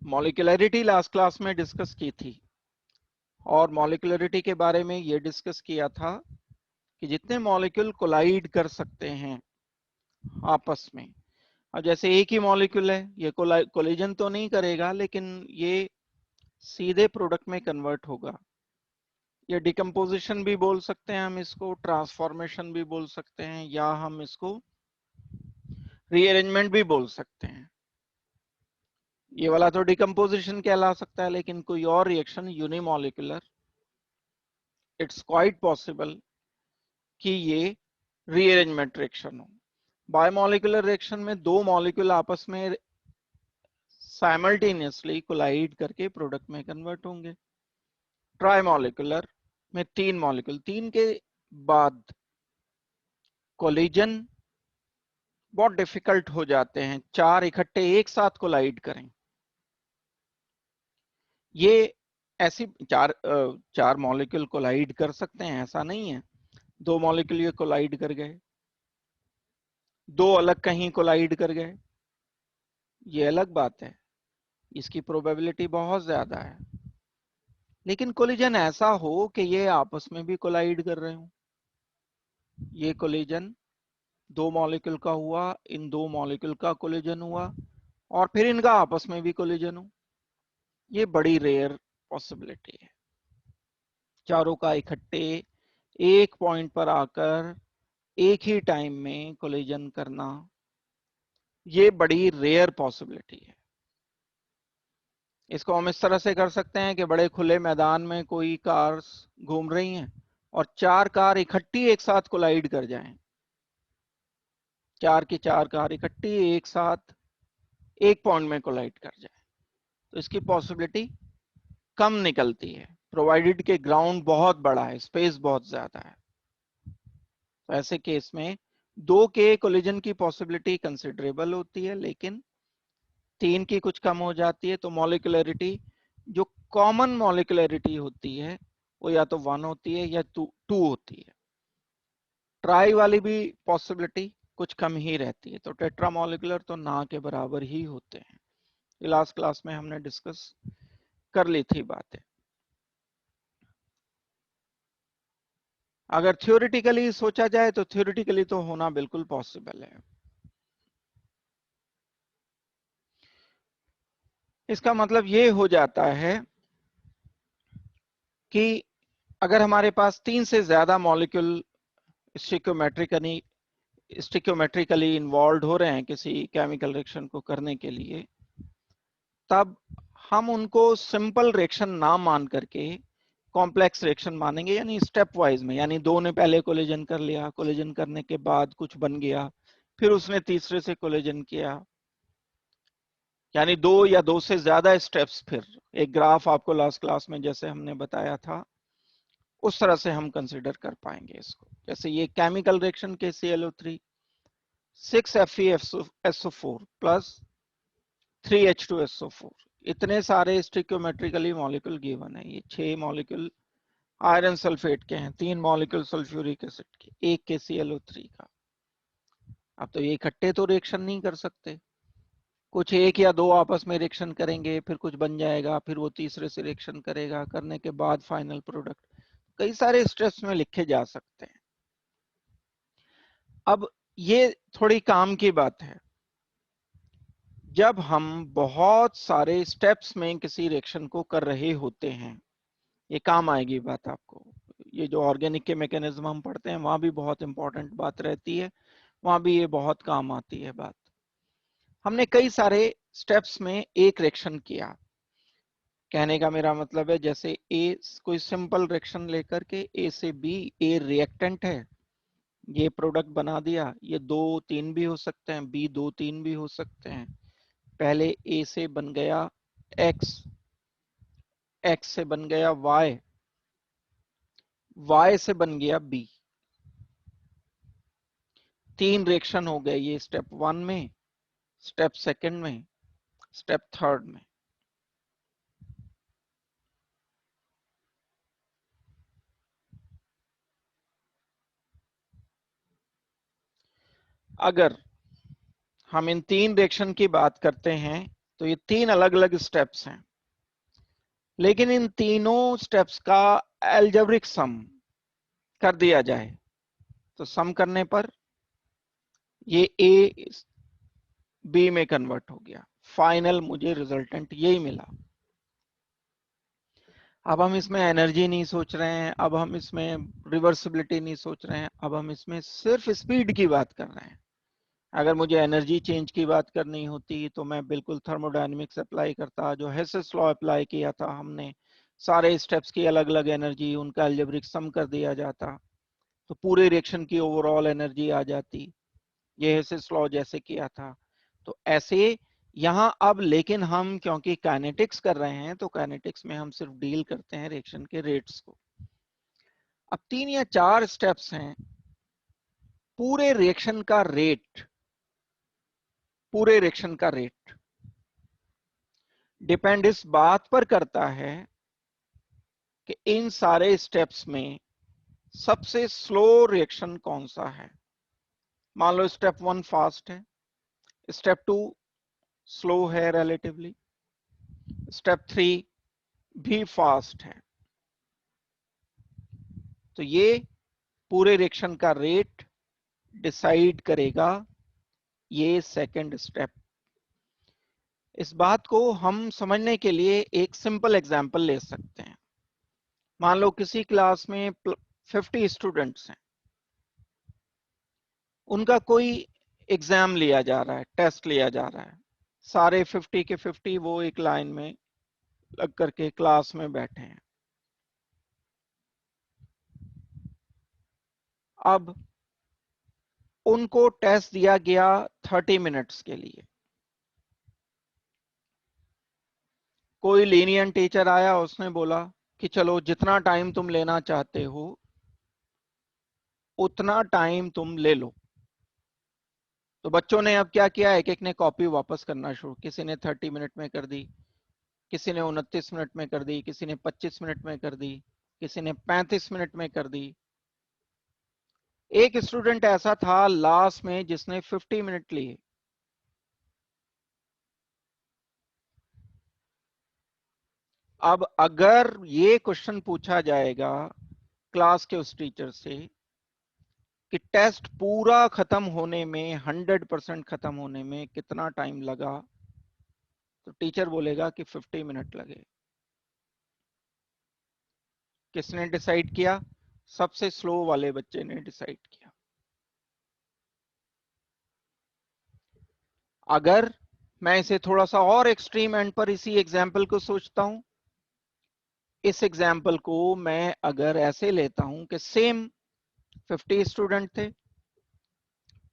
Molecularity last class में discuss की थी और मॉलिक्यूलरिटी के बारे में ये डिस्कस किया था कि जितने मॉलिक्यूल कोलाइड कर सकते हैं आपस में, अब जैसे एक ही मॉलिक्यूल है, ये कोलिजन तो नहीं करेगा लेकिन ये सीधे प्रोडक्ट में कन्वर्ट होगा। ये डिकम्पोजिशन भी बोल सकते हैं हम इसको, ट्रांसफॉर्मेशन भी बोल सकते हैं, या हम इसको रीअरेंजमेंट भी बोल सकते हैं। ये वाला तो डिकम्पोजिशन कहला सकता है, लेकिन कोई और reaction unimolecular, it's quite possible कि ये रीअरेंजमेंट रिएक्शन हो। बायोमॉलिक्यूलर रिएक्शन में दो मॉलिक्यूल आपस में साइमल्टेनियसली कोलाइड करके प्रोडक्ट में कन्वर्ट होंगे। ट्राइमॉलिक्यूलर में तीन मॉलिक्यूल, तीन के बाद कोलिजन बहुत डिफिकल्ट हो जाते हैं, चार इकट्ठे एक साथ कोलाइड करें। ये ऐसी चार मॉलिक्यूल कोलाइड कर सकते हैं ऐसा नहीं है। दो मॉलिक्यूल ये कोलाइड कर गए, दो अलग कहीं कोलाइड कर गए, ये अलग बात है, इसकी प्रोबेबिलिटी बहुत ज्यादा है। लेकिन कोलिजन ऐसा हो कि ये आपस में भी कोलाइड कर रहे हो, ये कोलिजन दो मॉलिक्यूल का हुआ, इन दो मॉलिक्यूल का कोलिजन हुआ और फिर इनका आपस में भी कोलिजन हो, ये बड़ी रेयर पॉसिबिलिटी है। चारों का इकट्ठे एक पॉइंट पर आकर एक ही टाइम में कोलिजन करना, ये बड़ी रेयर पॉसिबिलिटी है। इसको हम इस तरह से कर सकते हैं कि बड़े खुले मैदान में कोई कार्स घूम रही हैं और चार कार इकट्ठी एक साथ कोलाइड कर जाएं, चार की चार कार इकट्ठी एक साथ एक पॉइंट में कोलाइड कर जाए, तो इसकी पॉसिबिलिटी कम निकलती है, प्रोवाइडेड के ग्राउंड बहुत बड़ा है, स्पेस बहुत ज्यादा है। तो ऐसे केस में दो के कोलिजन की पॉसिबिलिटी कंसिडरेबल होती है, लेकिन तीन की कुछ कम हो जाती है। तो मॉलिक्यूलरिटी, जो कॉमन मॉलिक्यूलरिटी होती है, वो या तो 1 होती है या 2 होती है। ट्राई वाली भी पॉसिबिलिटी कुछ कम ही रहती है। तो टेट्रा मॉलिक्यूलर तो ना के बराबर ही होते हैं। लास्ट क्लास में हमने डिस्कस कर ली थी बातें। अगर थ्योरेटिकली सोचा जाए तो थ्योरेटिकली तो होना बिल्कुल पॉसिबल है। इसका मतलब ये हो जाता है कि अगर हमारे पास तीन से ज्यादा मॉलिक्यूल स्टिक्योमेट्रिकली इन्वॉल्व हो रहे हैं किसी केमिकल रिएक्शन को करने के लिए, तब हम उनको सिंपल रिएक्शन ना मान करके कॉम्प्लेक्स रिएक्शन मानेंगे, यानी स्टेप वाइज में। यानी दो ने पहले कोलिजन कर लिया, कोलिजन करने के बाद कुछ बन गया, फिर उसने तीसरे से कोलिजन किया, यानी दो या दो से ज्यादा स्टेप्स। फिर एक ग्राफ आपको लास्ट क्लास में जैसे हमने बताया था उस तरह से हम कंसिडर कर पाएंगे इसको। जैसे ये केमिकल रिएक्शन के ClO3 6FeSO4 प्लस 3H2SO4, इतने सारे स्टिक्योमेट्रिकली मॉलिक्यूल गिवन है। ये 6 मॉलिक्यूल आयरन सल्फेट के हैं, 3 मॉलिक्यूल सल्फ्यूरिक एसिड के, एक के ClO3 का। अब तो ये इकट्ठे तो रिएक्शन नहीं कर सकते, कुछ एक या दो आपस में रिएक्शन करेंगे, फिर कुछ बन जाएगा, फिर वो तीसरे से रिएक्शन करेगा, करने के बाद फाइनल प्रोडक्ट। कई सारे स्टेप्स में लिखे जा सकते हैं। अब ये थोड़ी काम की बात है, जब हम बहुत सारे स्टेप्स में किसी रिएक्शन को कर रहे होते हैं, ये काम आएगी बात आपको। ये जो ऑर्गेनिक के मैकेनिज्म हम पढ़ते हैं वहां भी बहुत इंपॉर्टेंट बात रहती है, वहां भी ये बहुत काम आती है बात। हमने कई सारे स्टेप्स में एक रिएक्शन किया, कहने का मेरा मतलब है जैसे ए, कोई सिंपल रिएक्शन लेकर के ए से बी, ए रिएक्टेंट है, ये प्रोडक्ट बना दिया। ये 2 3 भी हो सकते हैं, बी 2 3 भी हो सकते हैं। पहले ए से बन गया एक्स, एक्स से बन गया वाई, वाई से बन गया बी। 3 रिएक्शन हो गए ये स्टेप 1 में, स्टेप 2 में, स्टेप 3 में। अगर हम इन 3 रिएक्शन की बात करते हैं तो ये 3 अलग अलग स्टेप्स हैं, लेकिन इन तीनों स्टेप्स का एल्जेब्रिक सम कर दिया जाए तो सम करने पर ये ए बी में कन्वर्ट हो गया, फाइनल मुझे रिजल्टेंट यही मिला। अब हम इसमें एनर्जी नहीं सोच रहे हैं, अब हम इसमें रिवर्सिबिलिटी नहीं सोच रहे हैं, अब हम इसमें सिर्फ स्पीड की बात कर रहे हैं। अगर मुझे एनर्जी चेंज की बात करनी होती तो मैं बिल्कुल थर्मोडायनेमिक्स अप्लाई करता, जो हेसेस लॉ अप्लाई किया था हमने, सारे स्टेप्स की अलग अलग एनर्जी, उनका अलजेब्रिक सम कर दिया जाता तो पूरे रिएक्शन की ओवरऑल एनर्जी आ जाती, ये हेसेस लॉ जैसे किया था। तो ऐसे यहाँ अब, लेकिन हम क्योंकि काइनेटिक्स कर रहे हैं तो काइनेटिक्स में हम सिर्फ डील करते हैं रिएक्शन के रेट्स को। अब 3 या 4 स्टेप्स हैं, पूरे रिएक्शन का रेट, पूरे रिएक्शन का रेट डिपेंड इस बात पर करता है कि इन सारे स्टेप्स में सबसे स्लो रिएक्शन कौन सा है। मान लो स्टेप 1 फास्ट है, स्टेप 2 स्लो है रिलेटिवली, स्टेप 3 भी फास्ट है, तो ये पूरे रिएक्शन का रेट डिसाइड करेगा ये सेकंड स्टेप। इस बात को हम समझने के लिए एक सिंपल एग्जांपल ले सकते हैं। मान लो किसी क्लास में 50 स्टूडेंट्स हैं, उनका कोई एग्जाम लिया जा रहा है, टेस्ट लिया जा रहा है, सारे 50 के 50 वो एक लाइन में लग करके क्लास में बैठे हैं। अब उनको टेस्ट दिया गया 30 मिनट्स के लिए। कोई लीनियंट टीचर आया, उसने बोला कि चलो जितना टाइम तुम लेना चाहते हो उतना टाइम तुम ले लो। तो बच्चों ने अब क्या किया, एक एक ने कॉपी वापस करना शुरू, किसी ने 30 मिनट में कर दी, किसी ने 29 मिनट में कर दी, किसी ने 25 मिनट में कर दी, किसी ने 35 मिनट में कर दी। एक स्टूडेंट ऐसा था लास्ट में जिसने 50 मिनट लिए। अब अगर ये क्वेश्चन पूछा जाएगा क्लास के उस टीचर से कि टेस्ट पूरा खत्म होने में, 100% खत्म होने में कितना टाइम लगा, तो टीचर बोलेगा कि 50 मिनट लगे। किसने डिसाइड किया? सबसे स्लो वाले बच्चे ने डिसाइड किया। अगर मैं इसे थोड़ा सा और एक्सट्रीम एंड पर इसी एग्जाम्पल को सोचता हूं, इस एग्जाम्पल को मैं अगर ऐसे लेता हूं कि सेम 50 स्टूडेंट थे,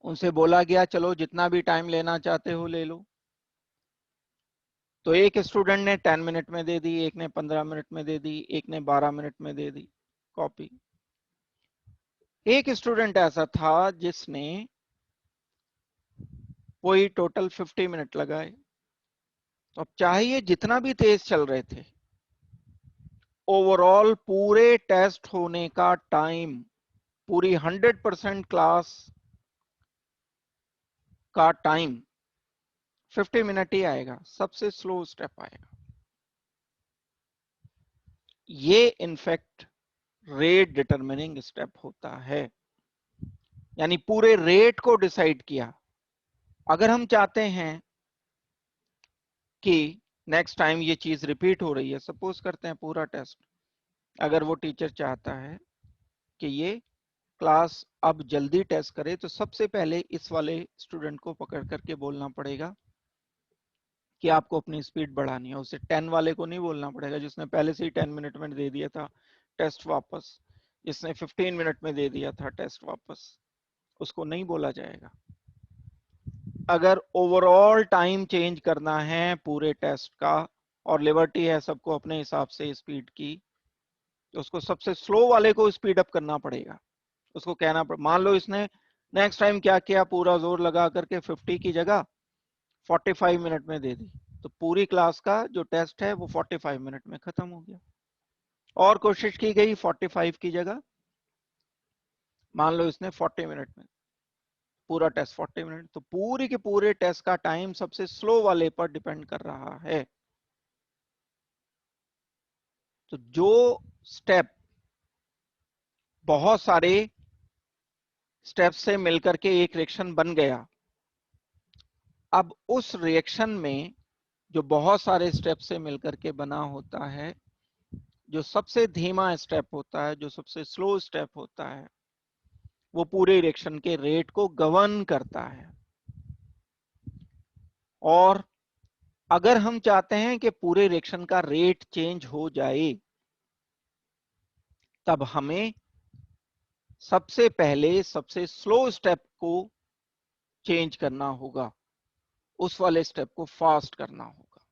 उनसे बोला गया चलो जितना भी टाइम लेना चाहते हो ले लो। तो एक स्टूडेंट ने 10 मिनट में दे दी, एक ने 15 मिनट में दे दी, एक ने 12 मिनट में दे दी कॉपी। एक स्टूडेंट ऐसा था जिसने वही टोटल 50 मिनट लगाए। तो अब चाहिए जितना भी तेज चल रहे थे, ओवरऑल पूरे टेस्ट होने का टाइम, पूरी 100% क्लास का टाइम 50 मिनट ही आएगा, सबसे स्लो स्टेप आएगा। ये इनफैक्ट रेट डिटरमिनिंग स्टेप होता है, यानी पूरे रेट को डिसाइड किया। अगर हम चाहते हैं कि नेक्स्ट टाइम ये चीज रिपीट हो रही है, सपोज करते हैं पूरा टेस्ट, अगर वो टीचर चाहता है कि ये क्लास अब जल्दी टेस्ट करे, तो सबसे पहले इस वाले स्टूडेंट को पकड़ करके बोलना पड़ेगा कि आपको अपनी स्पीड बढ़ानी है। उसे 10 वाले को नहीं बोलना पड़ेगा जिसने पहले से ही 10 मिनट में दे दिया था टेस्ट वापस, जिसने 15 मिनट में दे दिया था टेस्ट वापस, उसको नहीं बोला जाएगा। अगर ओवरऑल टाइम चेंज करना है पूरे टेस्ट का और लिबर्टी है सबको अपने हिसाब से स्पीड की, तो उसको सबसे स्लो वाले को स्पीड अप करना पड़ेगा। उसको कहना मान लो इसने नेक्स्ट टाइम क्या किया, पूरा जोर लगा करके 50 की जगह 45 मिनट में दे दी, तो पूरी क्लास का जो टेस्ट है वो 45 मिनट में खत्म हो गया। और कोशिश की गई 45 की जगह, मान लो इसने 40 मिनट में, पूरा टेस्ट 40 मिनट, तो पूरे के पूरे टेस्ट का टाइम सबसे स्लो वाले पर डिपेंड कर रहा है। तो जो स्टेप बहुत सारे स्टेप से मिलकर के एक रिएक्शन बन गया, अब उस रिएक्शन में जो बहुत सारे स्टेप से मिलकर के बना होता है, जो सबसे धीमा स्टेप होता है, जो सबसे स्लो स्टेप होता है, वो पूरे रिएक्शन के रेट को गवर्न करता है। और अगर हम चाहते हैं कि पूरे रिएक्शन का रेट चेंज हो जाए, तब हमें सबसे पहले सबसे स्लो स्टेप को चेंज करना होगा, उस वाले स्टेप को फास्ट करना होगा।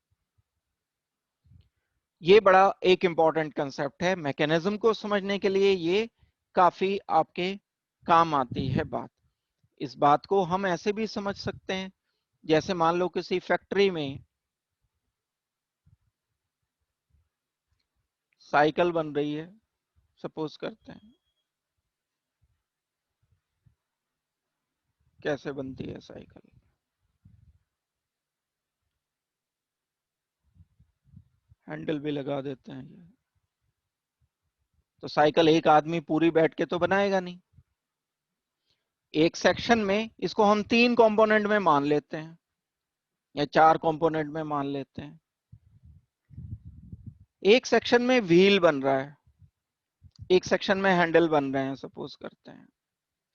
ये बड़ा एक इंपॉर्टेंट कंसेप्ट है, मैकेनिज्म को समझने के लिए ये काफी आपके काम आती है बात। इस बात को हम ऐसे भी समझ सकते हैं, जैसे मान लो किसी फैक्ट्री में साइकिल बन रही है, सपोज करते हैं। कैसे बनती है साइकिल? हैंडल भी लगा देते हैं ये। तो साइकिल एक आदमी पूरी बैठ के तो बनाएगा नहीं। एक सेक्शन में इसको हम 3 कंपोनेंट में मान लेते हैं या 4 कंपोनेंट में मान लेते हैं। एक सेक्शन में व्हील बन रहा है, एक सेक्शन में हैंडल बन रहे हैं, सपोज करते हैं।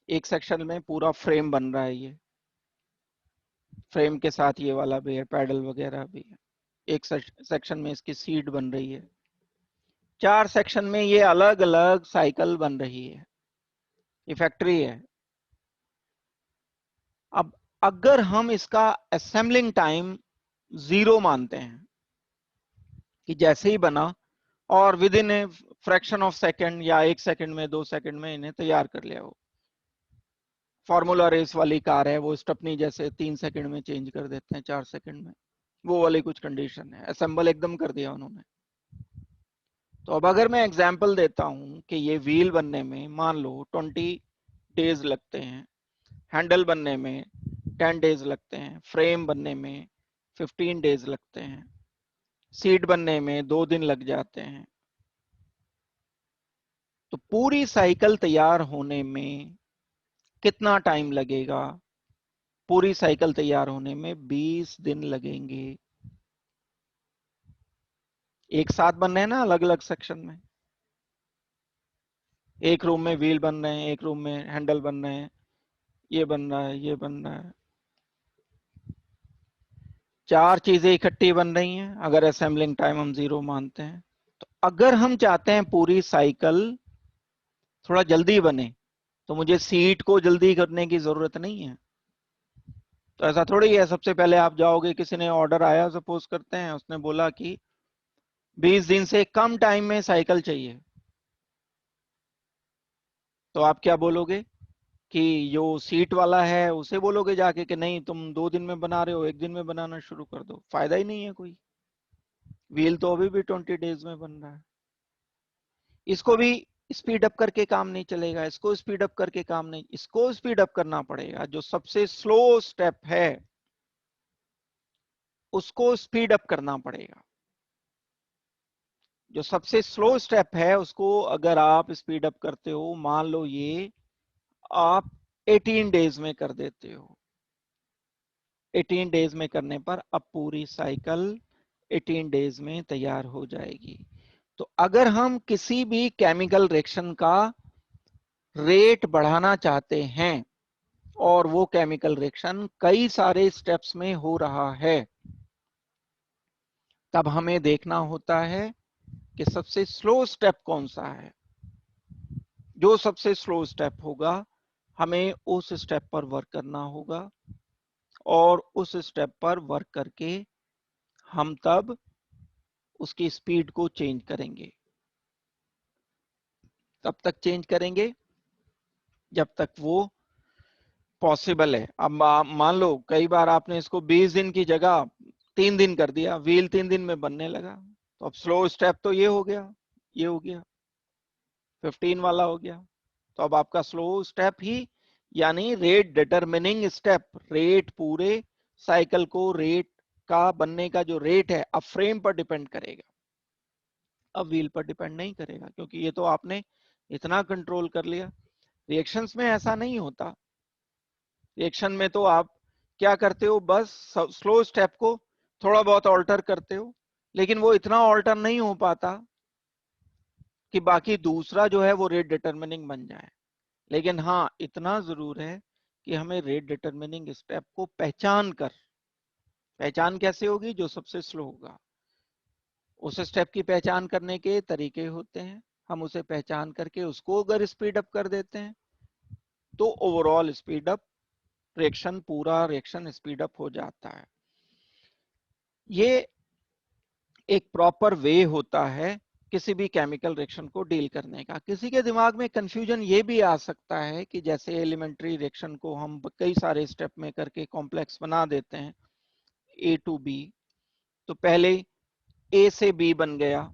एक सेक्शन में पूरा फ्रेम बन रहा है, ये फ्रेम के साथ ये वाला भी है, पैडल वगैरह भी है। एक सेक्शन में इसकी सीट बन रही है। 4 सेक्शन में ये अलग अलग साइकिल बन रही है। ये फैक्ट्री है। अब अगर हम इसका असेंबलिंग टाइम 0 मानते हैं कि जैसे ही बना और with in a fraction of second या 1 सेकंड में 2 सेकंड में इन्हें तैयार कर लिया हो। फॉर्मूला रेस वाली कार है, वो स्टेपनी जैसे 3 सेकंड में चेंज कर देते हैं, 4 सेकंड में, वो वाली कुछ कंडीशन है, असेंबल एकदम कर दिया उन्होंने। तो अब अगर मैं एग्जांपल देता हूं कि ये व्हील बनने में मान लो 20 डेज लगते हैं, हैंडल बनने में 10 डेज लगते हैं, फ्रेम बनने में 15 डेज लगते हैं, सीट बनने में 2 दिन लग जाते हैं, तो पूरी साइकिल तैयार होने में कितना टाइम लगेगा? पूरी साइकिल तैयार होने में 20 दिन लगेंगे। एक साथ बन रहे हैं ना, अलग अलग सेक्शन में। एक रूम में व्हील बन रहे हैं, एक रूम में हैंडल बन रहे हैं, ये बन रहा है, ये बन रहा है। 4 चीजें इकट्ठी बन रही हैं अगर असेंबलिंग टाइम हम 0 मानते हैं। तो अगर हम चाहते हैं पूरी साइकिल थोड़ा जल्दी बने, तो मुझे सीट को जल्दी करने की जरूरत नहीं है। तो ऐसा थोड़ी है सबसे पहले आप जाओगे, किसी ने ऑर्डर आया सपोज करते हैं, उसने बोला कि 20 दिन से कम टाइम में साइकिल चाहिए, तो आप क्या बोलोगे कि जो सीट वाला है उसे बोलोगे जाके कि नहीं तुम 2 दिन में बना रहे हो, 1 दिन में बनाना शुरू कर दो? फायदा ही नहीं है कोई। व्हील तो अभी भी 20 डेज में बन रहा है। इसको भी स्पीड अप करके काम नहीं चलेगा, इसको स्पीड अप करके काम नहीं, इसको स्पीड अप करना पड़ेगा। जो सबसे स्लो स्टेप है उसको स्पीड अप करना पड़ेगा। जो सबसे स्लो स्टेप है उसको अगर आप स्पीड अप करते हो, मान लो ये आप 18 डेज में कर देते हो, 18 डेज में करने पर अब पूरी साइकिल 18 डेज में तैयार हो जाएगी। तो अगर हम किसी भी केमिकल रिएक्शन का रेट बढ़ाना चाहते हैं और वो केमिकल रिएक्शन कई सारे स्टेप्स में हो रहा है, तब हमें देखना होता है कि सबसे स्लो स्टेप कौन सा है। जो सबसे स्लो स्टेप होगा हमें उस स्टेप पर वर्क करना होगा, और उस स्टेप पर वर्क करके हम तब उसकी स्पीड को चेंज करेंगे। तब तक चेंज करेंगे जब तक वो पॉसिबल है। अब मान लो कई बार आपने इसको 20 दिन की जगह 3 दिन कर दिया, व्हील 3 दिन में बनने लगा, तो अब स्लो स्टेप तो ये हो गया, ये हो गया 15 वाला हो गया। तो अब आपका स्लो स्टेप ही यानी रेट डिटरमिनिंग स्टेप, रेट पूरे साइकिल को, रेट का बनने का जो रेट है अब फ्रेम पर डिपेंड करेगा, अब व्हील पर डिपेंड नहीं करेगा, क्योंकि ये तो आपने इतना कंट्रोल कर लिया। रिएक्शंस में ऐसा नहीं होता। रिएक्शन में तो आप क्या करते हो, बस स्लो स्टेप को थोड़ा बहुत ऑल्टर करते हो, लेकिन वो इतना ऑल्टर नहीं हो पाता कि बाकी दूसरा जो है वो रेट डिटरमिनिंग बन जाए। लेकिन हाँ, इतना जरूर है कि हमें रेट डिटरमिनिंग स्टेप को पहचान कैसे होगी, जो सबसे स्लो होगा उस स्टेप की पहचान करने के तरीके होते हैं। हम उसे पहचान करके उसको अगर स्पीड अप कर देते हैं तो ओवरऑल स्पीड अप, रिएक्शन, पूरा रिएक्शन स्पीड अप हो जाता है। ये एक प्रॉपर वे होता है किसी भी केमिकल रिएक्शन को डील करने का। किसी के दिमाग में कंफ्यूजन ये भी आ सकता है कि जैसे एलिमेंट्री रिएक्शन को हम कई सारे स्टेप में करके कॉम्प्लेक्स बना देते हैं, ए टू बी, तो पहले ए से बी बन गया,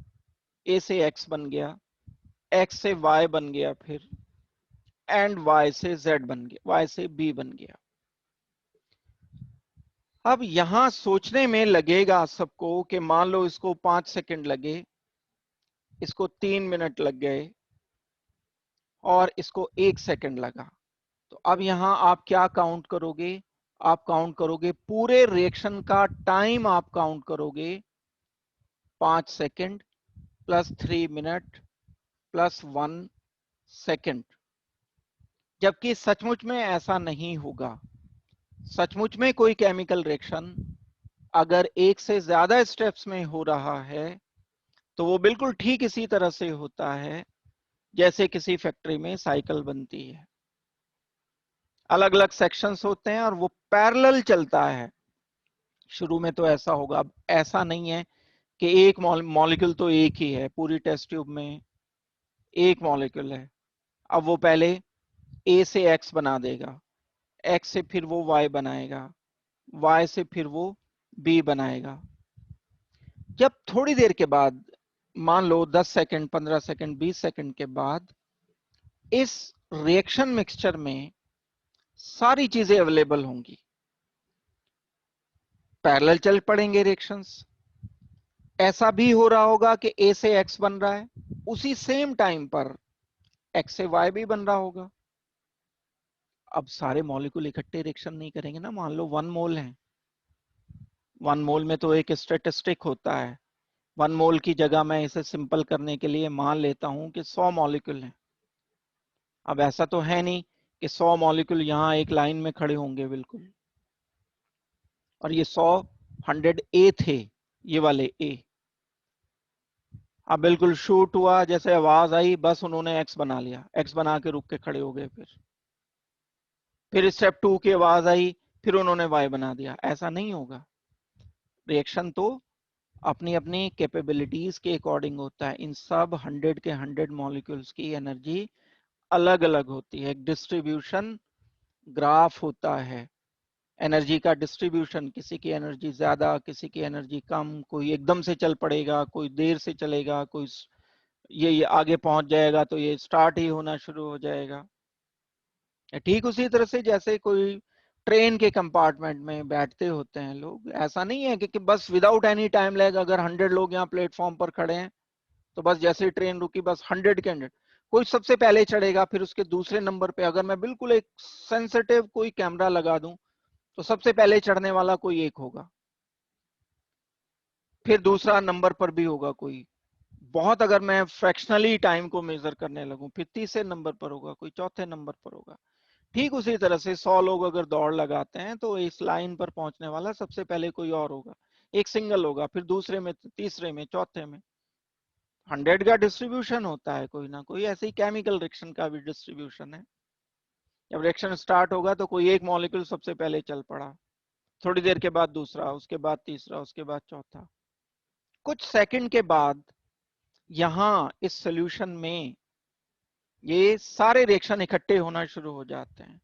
ए से एक्स बन गया, एक्स से वाई बन गया, फिर एंड वाई से जेड बन गया, वाई से बी बन गया। अब यहां सोचने में लगेगा सबको कि मान लो इसको 5 सेकंड लगे, इसको 3 मिनट लग गए और इसको 1 सेकंड लगा, तो अब यहां आप क्या काउंट करोगे, आप काउंट करोगे पूरे रिएक्शन का टाइम, आप काउंट करोगे 5 second plus 3 minute plus 1 second. जबकि सचमुच में ऐसा नहीं होगा। सचमुच में कोई केमिकल रिएक्शन अगर एक से ज्यादा स्टेप्स में हो रहा है तो वो बिल्कुल ठीक इसी तरह से होता है जैसे किसी फैक्ट्री में साइकिल बनती है। अलग अलग सेक्शंस होते हैं और वो पैरेलल चलता है। शुरू में तो ऐसा होगा, अब ऐसा नहीं है कि एक मॉलिक्यूल तो एक ही है पूरी टेस्ट ट्यूब में, एक मॉलिक्यूल है। अब वो पहले ए से एक्स बना देगा, एक्स से फिर वो वाई बनाएगा, वाई से फिर वो बी बनाएगा। जब थोड़ी देर के बाद, मान लो 10 सेकंड, 15 सेकंड, 20 सेकंड के बाद इस रिएक्शन मिक्सचर में सारी चीजें अवेलेबल होंगी, पैरेलल चल पड़ेंगे रिएक्शंस। ऐसा भी हो रहा होगा कि ए से एक्स बन रहा है, उसी सेम टाइम पर एक्स से वाई भी बन रहा होगा। अब सारे मॉलिक्यूल इकट्ठे रिएक्शन नहीं करेंगे ना। मान लो 1 मोल है, 1 मोल में तो एक स्टैटिस्टिक होता है। 1 मोल की जगह मैं इसे सिंपल करने के लिए मान लेता हूं कि 100 मॉलिक्यूल हैं। अब ऐसा तो है नहीं कि 100 मॉलिक्यूल यहां एक लाइन में खड़े होंगे बिल्कुल, और ये 100 100 ए थे, ये वाले ए। अब बिल्कुल शूट हुआ, जैसे आवाज आई बस उन्होंने एक्स बना लिया, एक्स बना के रुक के खड़े हो गए। फिर स्टेप 2 की आवाज आई, फिर उन्होंने वाई बना दिया। ऐसा नहीं होगा। रिएक्शन तो अपनी अपनी कैपेबिलिटीज के अकॉर्डिंग होता है। इन सब 100 के 100 मॉलिक्यूल्स की एनर्जी अलग अलग होती है। एक डिस्ट्रीब्यूशन ग्राफ होता है एनर्जी का, डिस्ट्रीब्यूशन, किसी की एनर्जी ज्यादा, किसी की एनर्जी कम, कोई एकदम से चल पड़ेगा, कोई देर से चलेगा, कोई ये आगे पहुंच जाएगा तो ये स्टार्ट ही होना शुरू हो जाएगा। ठीक उसी तरह से जैसे कोई ट्रेन के कंपार्टमेंट में बैठते होते हैं लोग, ऐसा नहीं है कि बस विदाउट एनी टाइम लैग अगर 100 लोग यहाँ प्लेटफॉर्म पर खड़े हैं तो बस जैसे ही ट्रेन रुकी बस 100 के 100 कोई सबसे पहले चढ़ेगा, फिर उसके दूसरे नंबर पे अगर मैं बिल्कुल एक सेंसिटिव कोई कैमरा लगा दूं तो सबसे पहले चढ़ने वाला कोई एक होगा, फिर दूसरा नंबर पर भी होगा कोई, बहुत अगर मैं फ्रैक्शनली टाइम को मेजर करने लगूं फिर तीसरे नंबर पर होगा कोई, चौथे नंबर पर होगा। ठीक उसी तरह से 100 लोग अगर दौड़ लगाते हैं तो इस लाइन पर पहुंचने वाला सबसे पहले कोई और होगा, एक सिंगल होगा, फिर दूसरे में, तीसरे में, चौथे में। 100 का डिस्ट्रीब्यूशन होता है कोई ना कोई। ऐसे ही केमिकल रिएक्शन का भी डिस्ट्रीब्यूशन है। जब रिएक्शन स्टार्ट होगा तो कोई एक मॉलिक्यूल सबसे पहले चल पड़ा, थोड़ी देर के बाद दूसरा, उसके बाद तीसरा, उसके बाद चौथा। कुछ सेकंड के बाद यहां इस सोल्यूशन में ये सारे रिएक्शन इकट्ठे होना शुरू हो जाते हैं।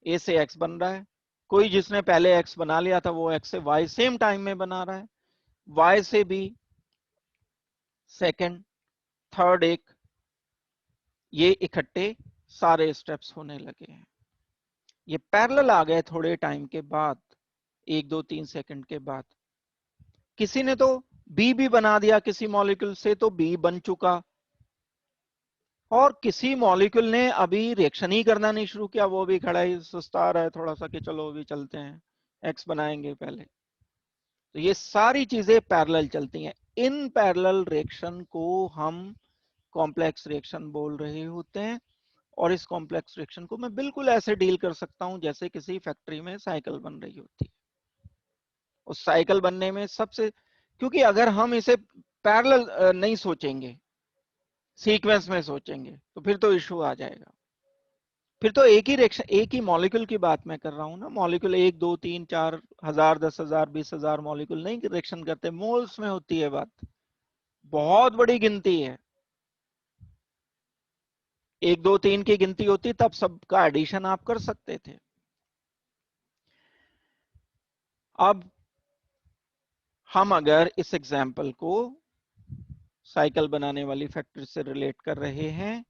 ए से एक्स बन रहा है, कोई जिसने पहले एक्स बना लिया था वो एक्स से वाई सेम टाइम में बना रहा है, वाई से बी सेकंड, थर्ड एक, ये इकट्ठे सारे स्टेप्स होने लगे हैं। ये पैरेलल आ गए थोड़े टाइम के बाद, 1 2 3 सेकंड के बाद। किसी ने तो बी भी बना दिया, किसी मॉलिक्यूल से तो बी बन चुका, और किसी मॉलिक्यूल ने अभी रिएक्शन ही करना नहीं शुरू किया, वो भी खड़ा ही सुस्ता रहा है थोड़ा सा कि चलो अभी चलते हैं, एक्स बनाएंगे पहले। तो ये सारी चीजें पैरेलल चलती हैं। इन पैरेलल रिएक्शन को हम कॉम्प्लेक्स रिएक्शन बोल रहे होते हैं। और इस कॉम्प्लेक्स रिएक्शन को मैं बिल्कुल ऐसे डील कर सकता हूं जैसे किसी फैक्ट्री में साइकिल बन रही होती है। उस साइकिल बनने में सबसे, क्योंकि अगर हम इसे पैरेलल नहीं सोचेंगे, सीक्वेंस में सोचेंगे, तो फिर तो इशू आ जाएगा। फिर तो एक ही रिएक्शन, एक ही मॉलिक्यूल की बात मैं कर रहा हूं ना। मॉलिक्यूल 1 2 3 4 1000 10,000 20,000 मॉलिक्यूल नहीं रिएक्शन करते, मोल्स में होती है बात, बहुत बड़ी गिनती है। 1 2 3 की गिनती होती तब सबका एडिशन आप कर सकते थे। अब हम अगर इस एग्जाम्पल को साइकिल बनाने वाली फैक्ट्री से रिलेट कर रहे हैं,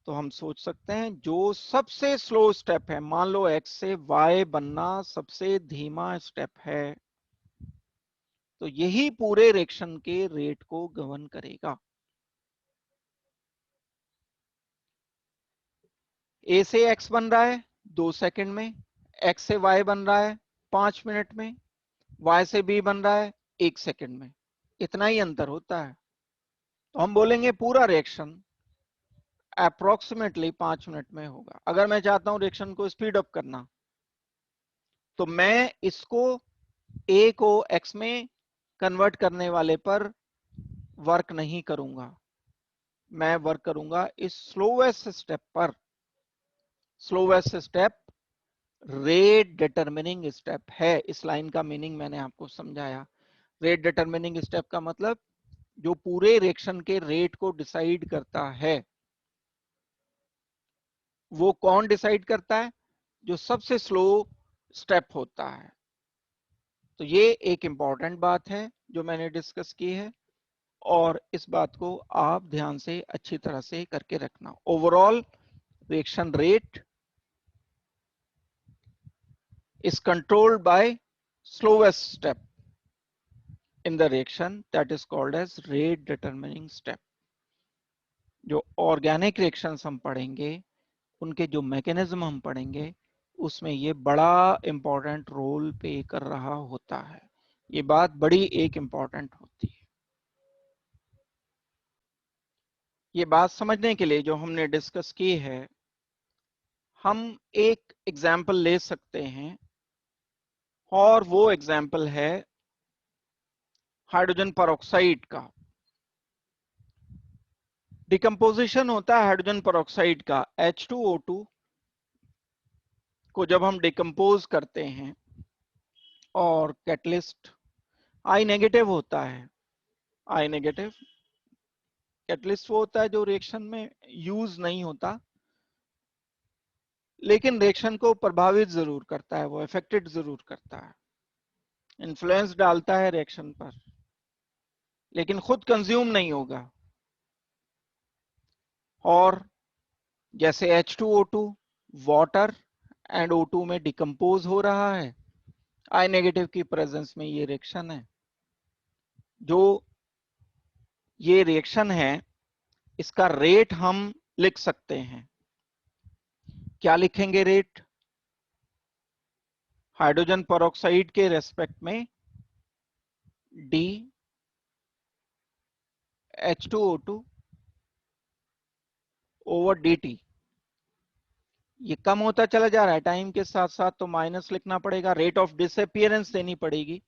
तो हम सोच सकते हैं जो सबसे स्लो स्टेप है, मान लो एक्स से वाई बनना सबसे धीमा स्टेप है, तो यही पूरे रिएक्शन के रेट को गवर्न करेगा। ए से एक्स बन रहा है 2 सेकंड में, एक्स से वाई बन रहा है 5 मिनट में, वाई से बी बन रहा है 1 सेकंड में, इतना ही अंतर होता है। तो हम बोलेंगे पूरा रिएक्शन अप्रोक्सीमेटली 5 मिनट में होगा। अगर मैं चाहता हूं रिएक्शन को स्पीड अप करना, तो मैं इसको ए को एक्स में कन्वर्ट करने वाले पर वर्क नहीं करूंगा, मैं वर्क करूंगा इस स्लोवेस्ट स्टेप पर। Slowest step rate determining step है। इस लाइन का मीनिंग मैंने आपको समझाया। रेट डिटरमिनिंग स्टेप का मतलब जो पूरे रिएक्शन के रेट को डिसाइड करता है। वो कौन डिसाइड करता है? जो सबसे स्लो स्टेप होता है। तो ये एक इंपॉर्टेंट बात है जो मैंने डिस्कस की है, और इस बात को आप ध्यान से अच्छी तरह से करके रखना। Overall reaction rate is controlled by slowest step in the reaction, that is called as rate determining step. जो ऑर्गेनिक रिएक्शंस हम पढ़ेंगे, उनके जो मैकेनिज्म हम पढ़ेंगे, उसमें ये बड़ा इंपॉर्टेंट रोल प्ले कर रहा होता है। ये बात बड़ी एक इंपॉर्टेंट होती है। ये बात समझने के लिए जो हमने डिस्कस की है, हम एक एग्जाम्पल ले सकते हैं, और वो एग्जाम्पल है हाइड्रोजन परऑक्साइड का। डिकम्पोजिशन होता है हाइड्रोजन परऑक्साइड का, H2O2 को जब हम डिकम्पोज करते हैं, और कैटलिस्ट आई नेगेटिव होता है। आई नेगेटिव कैटलिस्ट वो होता है जो रिएक्शन में यूज नहीं होता, लेकिन रिएक्शन को प्रभावित जरूर करता है, वो इफेक्टेड जरूर करता है, इन्फ्लुएंस डालता है रिएक्शन पर, लेकिन खुद कंज्यूम नहीं होगा। और जैसे H2O2 वाटर एंड O2 में डिकम्पोज हो रहा है, आई नेगेटिव की प्रेजेंस में ये रिएक्शन है। जो ये रिएक्शन है, इसका रेट हम लिख सकते हैं। क्या लिखेंगे रेट? हाइड्रोजन परऑक्साइड के रेस्पेक्ट में डी H2O2 ओवर dt। ये कम होता चला जा रहा है टाइम के साथ साथ, तो माइनस लिखना पड़ेगा, रेट ऑफ डिसअपियरेंस देनी पड़ेगी,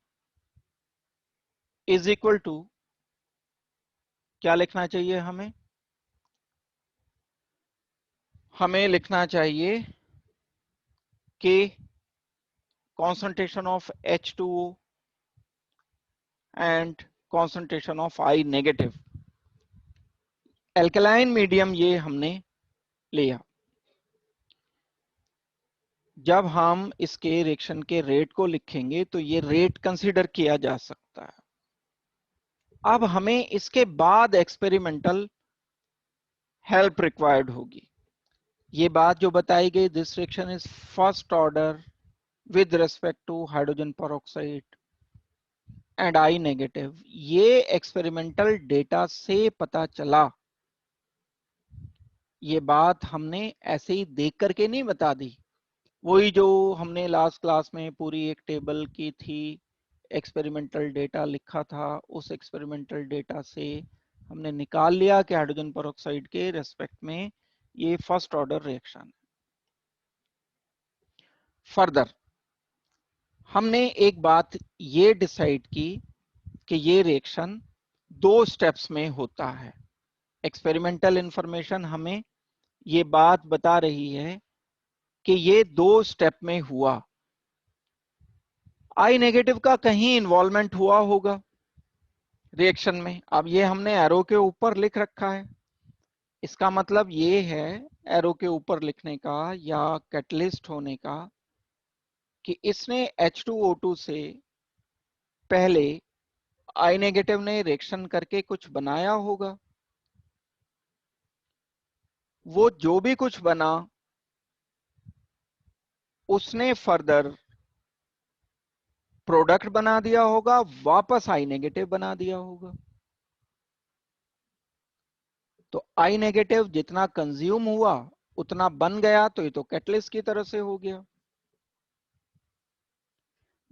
इज इक्वल टू क्या लिखना चाहिए हमें? हमें लिखना चाहिए कि concentration of H2O and concentration of I negative. Alkaline medium ये हमने लिया। जब हम इसके रिएक्शन के रेट को लिखेंगे तो ये रेट कंसीडर किया जा सकता है। अब हमें इसके बाद एक्सपेरिमेंटल हेल्प रिक्वायर्ड होगी। ये बात जो बताई गई, this reaction is first order with respect to hydrogen peroxide and I negative, ये एक्सपेरिमेंटल डेटा से पता चला। ये बात हमने ऐसे ही देख करके नहीं बता दी, वही जो हमने लास्ट क्लास में पूरी एक टेबल की थी, एक्सपेरिमेंटल डेटा लिखा था, उस एक्सपेरिमेंटल डेटा से हमने निकाल लिया कि हाइड्रोजन पेरोक्साइड के रेस्पेक्ट में ये फर्स्ट ऑर्डर रिएक्शन। फर्दर हमने एक बात ये डिसाइड की कि ये रिएक्शन 2 स्टेप्स में होता है। एक्सपेरिमेंटल इंफॉर्मेशन हमें ये बात बता रही है कि ये 2 स्टेप में हुआ। आई नेगेटिव का कहीं इन्वॉल्वमेंट हुआ होगा रिएक्शन में। अब ये हमने एरो के ऊपर लिख रखा है, इसका मतलब ये है एरो के ऊपर लिखने का या कैटलिस्ट होने का कि इसने H2O2 से पहले आई नेगेटिव ने रिएक्शन करके कुछ बनाया होगा। वो जो भी कुछ बना उसने फर्दर प्रोडक्ट बना दिया होगा, वापस आई नेगेटिव बना दिया होगा। तो आई नेगेटिव जितना कंज्यूम हुआ उतना बन गया, तो ये तो कैटलिस्ट की तरह से हो गया।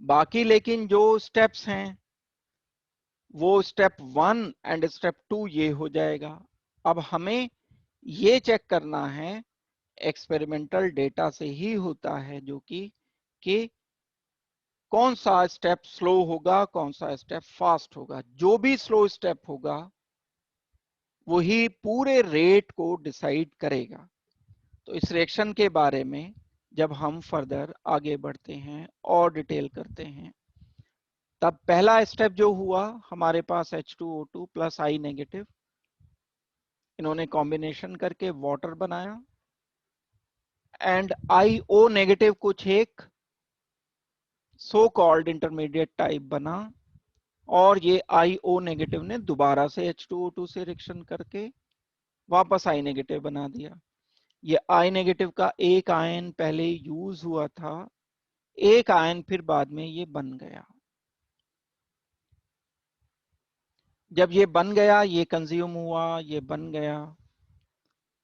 बाकी लेकिन जो स्टेप्स हैं वो स्टेप 1 एंड स्टेप 2 ये हो जाएगा। अब हमें ये चेक करना है, एक्सपेरिमेंटल डेटा से ही होता है जो कि कौन सा स्टेप स्लो होगा, कौन सा स्टेप फास्ट होगा। जो भी स्लो स्टेप होगा वही पूरे रेट को डिसाइड करेगा। तो इस रिएक्शन के बारे में जब हम फर्दर आगे बढ़ते हैं और डिटेल करते हैं, तब पहला स्टेप जो हुआ हमारे पास H2O2 प्लस आई नेगेटिव, इन्होंने कॉम्बिनेशन करके वाटर बनाया एंड IO नेगेटिव कुछ एक सो कॉल्ड इंटरमीडिएट टाइप बना, और ये IO नेगेटिव ने दोबारा से H2O2 से रिएक्शन करके वापस आई नेगेटिव बना दिया। ये आई नेगेटिव का एक आयन पहले यूज हुआ था, एक आयन फिर बाद में ये बन गया। जब ये बन गया, ये कंज्यूम हुआ, ये बन गया,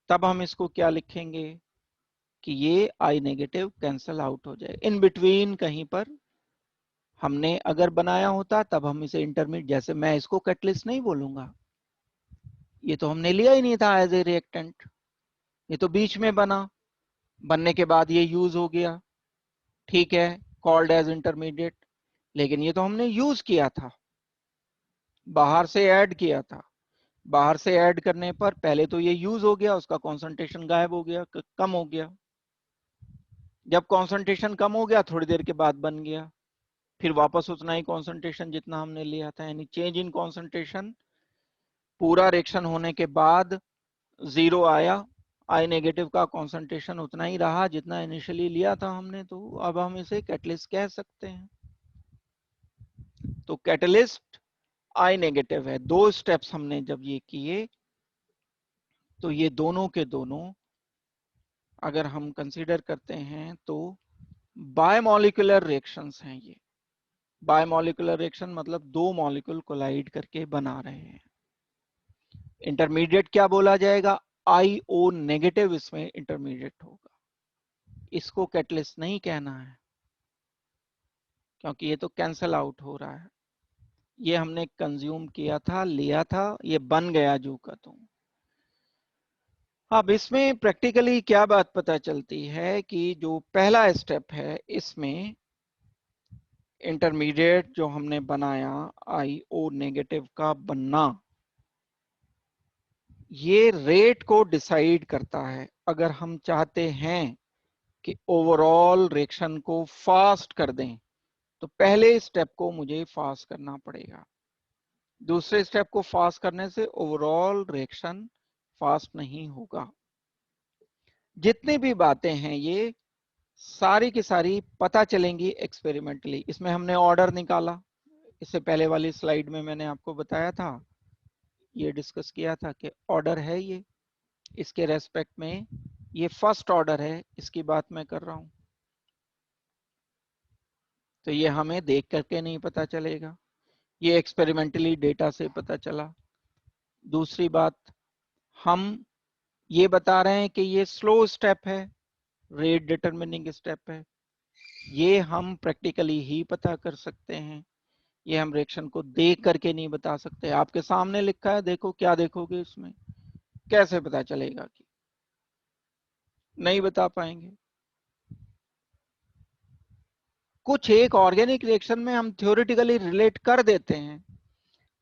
तब हम इसको क्या लिखेंगे कि ये आई नेगेटिव कैंसल आउट हो जाए। इन बिटवीन कहीं पर हमने अगर बनाया होता तब हम इसे इंटरमीडिएट, जैसे मैं इसको कैटलिस्ट नहीं बोलूंगा, ये तो हमने लिया ही नहीं था एज ए रिएक्टेंट, ये तो बीच में बना, बनने के बाद ये यूज हो गया, ठीक है, कॉल्ड एज इंटरमीडिएट। लेकिन ये तो हमने यूज किया था, बाहर से ऐड किया था। बाहर से ऐड करने पर पहले तो ये यूज हो गया, उसका कॉन्सेंट्रेशन गायब हो गया, कम हो गया। जब कॉन्सेंट्रेशन कम हो गया थोड़ी देर के बाद बन गया, फिर वापस उतना ही कॉन्सेंट्रेशन जितना हमने लिया था, यानी चेंज इन कॉन्सेंट्रेशन पूरा रिएक्शन होने के बाद जीरो आया। आई नेगेटिव का कॉन्सेंट्रेशन उतना ही रहा जितना इनिशियली लिया था हमने, तो अब हम इसे कैटलिस्ट कह सकते हैं। तो कैटलिस्ट आई नेगेटिव है। 2 स्टेप्स हमने जब ये किए तो ये दोनों के दोनों अगर हम कंसीडर करते हैं तो बायोमोलिकुलर रिएक्शंस हैं। ये बायोमोलिकुलर रिएक्शन मतलब 2 मॉलिक्यूल कोलाइड करके बना रहे हैं। इंटरमीडिएट क्या बोला जाएगा, IO नेगेटिव इसमें इंटरमीडिएट होगा। इसको कैटलिस्ट नहीं कहना है क्योंकि ये तो कैंसल आउट हो रहा है। ये हमने कंज्यूम किया था, लिया था, ये बन गया जो का तो। अब इसमें प्रैक्टिकली क्या बात पता चलती है कि जो पहला स्टेप है इसमें इंटरमीडिएट जो हमने बनाया IO नेगेटिव का बनना, ये रेट को डिसाइड करता है। अगर हम चाहते हैं कि ओवरऑल रिएक्शन को फास्ट कर दें तो पहले स्टेप को मुझे फास्ट करना पड़ेगा, दूसरे स्टेप को फास्ट करने से ओवरऑल रिएक्शन फास्ट नहीं होगा। जितनी भी बातें हैं ये सारी की सारी पता चलेंगी एक्सपेरिमेंटली। इसमें हमने ऑर्डर निकाला, इससे पहले वाली स्लाइड में मैंने आपको बताया था, ये डिस्कस किया था कि ऑर्डर है ये, इसके रेस्पेक्ट में ये फर्स्ट ऑर्डर है, इसकी बात मैं कर रहा हूं, तो ये हमें देख करके नहीं पता चलेगा, ये एक्सपेरिमेंटली डेटा से पता चला। दूसरी बात, हम ये बता रहे हैं कि ये स्लो स्टेप है, रेट डिटरमिनिंग स्टेप है, ये हम प्रैक्टिकली ही पता कर सकते हैं, ये हम रिएक्शन को देख करके नहीं बता सकते। आपके सामने लिखा है, देखो, क्या देखोगे इसमें, कैसे पता चलेगा? कि नहीं बता पाएंगे। कुछ एक ऑर्गेनिक रिएक्शन में हम थ्योरेटिकली रिलेट कर देते हैं,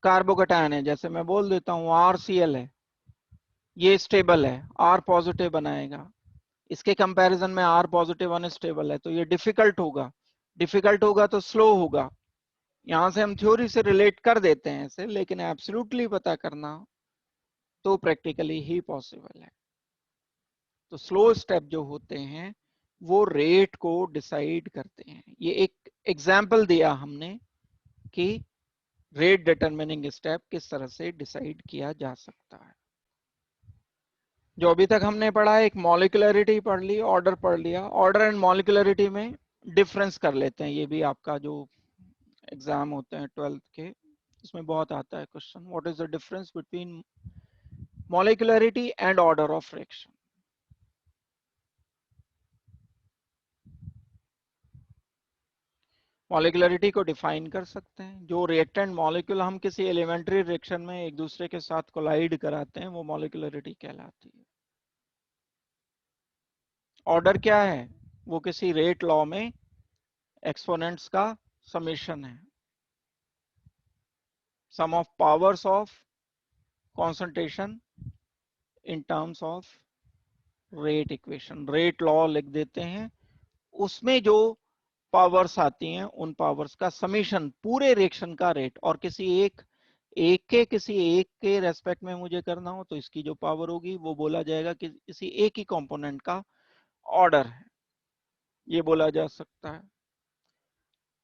कार्बोकैटायन है, जैसे मैं बोल देता हूं RCl है, ये स्टेबल है, R पॉजिटिव बनाएगा, इसके कंपैरिजन में R पॉजिटिव अनस्टेबल है, तो ये डिफिकल्ट होगा, डिफिकल्ट होगा तो स्लो होगा। यहां से हम थ्योरी से रिलेट कर देते हैं इसे, लेकिन एब्सोल्युटली पता करना तो प्रैक्टिकली ही पॉसिबल है। तो स्लो स्टेप जो होते हैं वो रेट को डिसाइड करते हैं। ये एक एग्जाम्पल दिया हमने कि रेट डिटरमिनिंग स्टेप किस तरह से डिसाइड किया जा सकता है। जो अभी तक हमने पढ़ा है, एक मॉलिक्यूलरिटी पढ़ ली, ऑर्डर पढ़ लिया, ऑर्डर एंड मॉलिक्यूलरिटी में डिफरेंस कर लेते हैं। ये भी आपका जो एग्जाम होते हैं 12th के, इसमें बहुत आता है question, what is the difference between molecularity and order of reaction. Molecularity को डिफाइन कर सकते हैं, जो रिएक्टेंट मॉलिक्यूल हम किसी एलिमेंट्री रिएक्शन में एक दूसरे के साथ कोलाइड कराते हैं वो मॉलिक्यूलरिटी कहलाती है। ऑर्डर क्या है? वो किसी रेट लॉ में एक्सपोनेंट्स का समेशन है, sum of powers of concentration in terms of rate equation, rate law लिख देते हैं, उसमें जो पावर्स आती हैं उन पावर्स का समीशन, पूरे रिएक्शन का रेट, और किसी एक के रेस्पेक्ट में मुझे करना हो तो इसकी जो पावर होगी वो बोला जाएगा कि किसी एक ही कंपोनेंट का ऑर्डर है, ये बोला जा सकता है।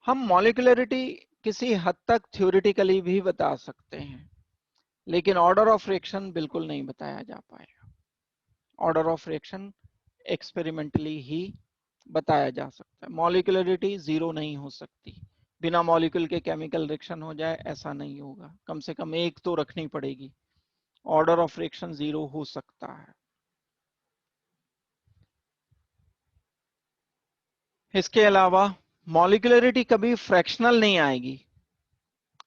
हम मॉलिक्यूलरिटी किसी हद तक थ्योरेटिकली भी बता सकते हैं, लेकिन ऑर्डर ऑफ रिएक्शन बिल्कुल नहीं बताया जा पाएगा। ऑर्डर ऑफ रिएक्शन एक्सपेरिमेंटली ही बताया जा सकता है। मॉलिक्यूलरिटी जीरो नहीं हो सकती, बिना मॉलिक्यूल के केमिकल रिएक्शन हो जाए ऐसा नहीं होगा, कम से कम एक तो रखनी पड़ेगी। ऑर्डर ऑफ रिएक्शन जीरो हो सकता है। इसके अलावा मॉलिक्यूलरिटी कभी फ्रैक्शनल नहीं आएगी,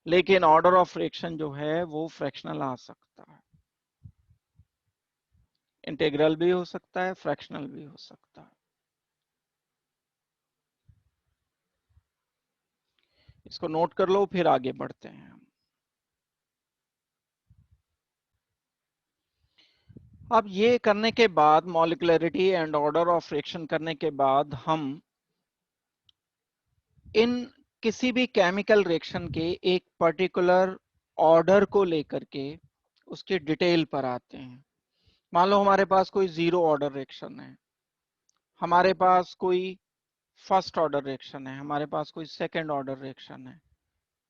लेकिन ऑर्डर ऑफ रिएक्शन जो है वो फ्रैक्शनल आ सकता है, इंटीग्रल भी हो सकता है, फ्रैक्शनल भी हो सकता है। इसको नोट कर लो, फिर आगे बढ़ते हैं। अब ये करने के बाद, molecularity and order of reaction करने के बाद, हम इन किसी भी केमिकल रिएक्शन के एक पर्टिकुलर ऑर्डर को लेकर के उसकी डिटेल पर आते हैं। मान लो हमारे पास कोई जीरो ऑर्डर रिएक्शन है, हमारे पास कोई फर्स्ट ऑर्डर रिएक्शन है, हमारे पास कोई सेकंड ऑर्डर रिएक्शन है,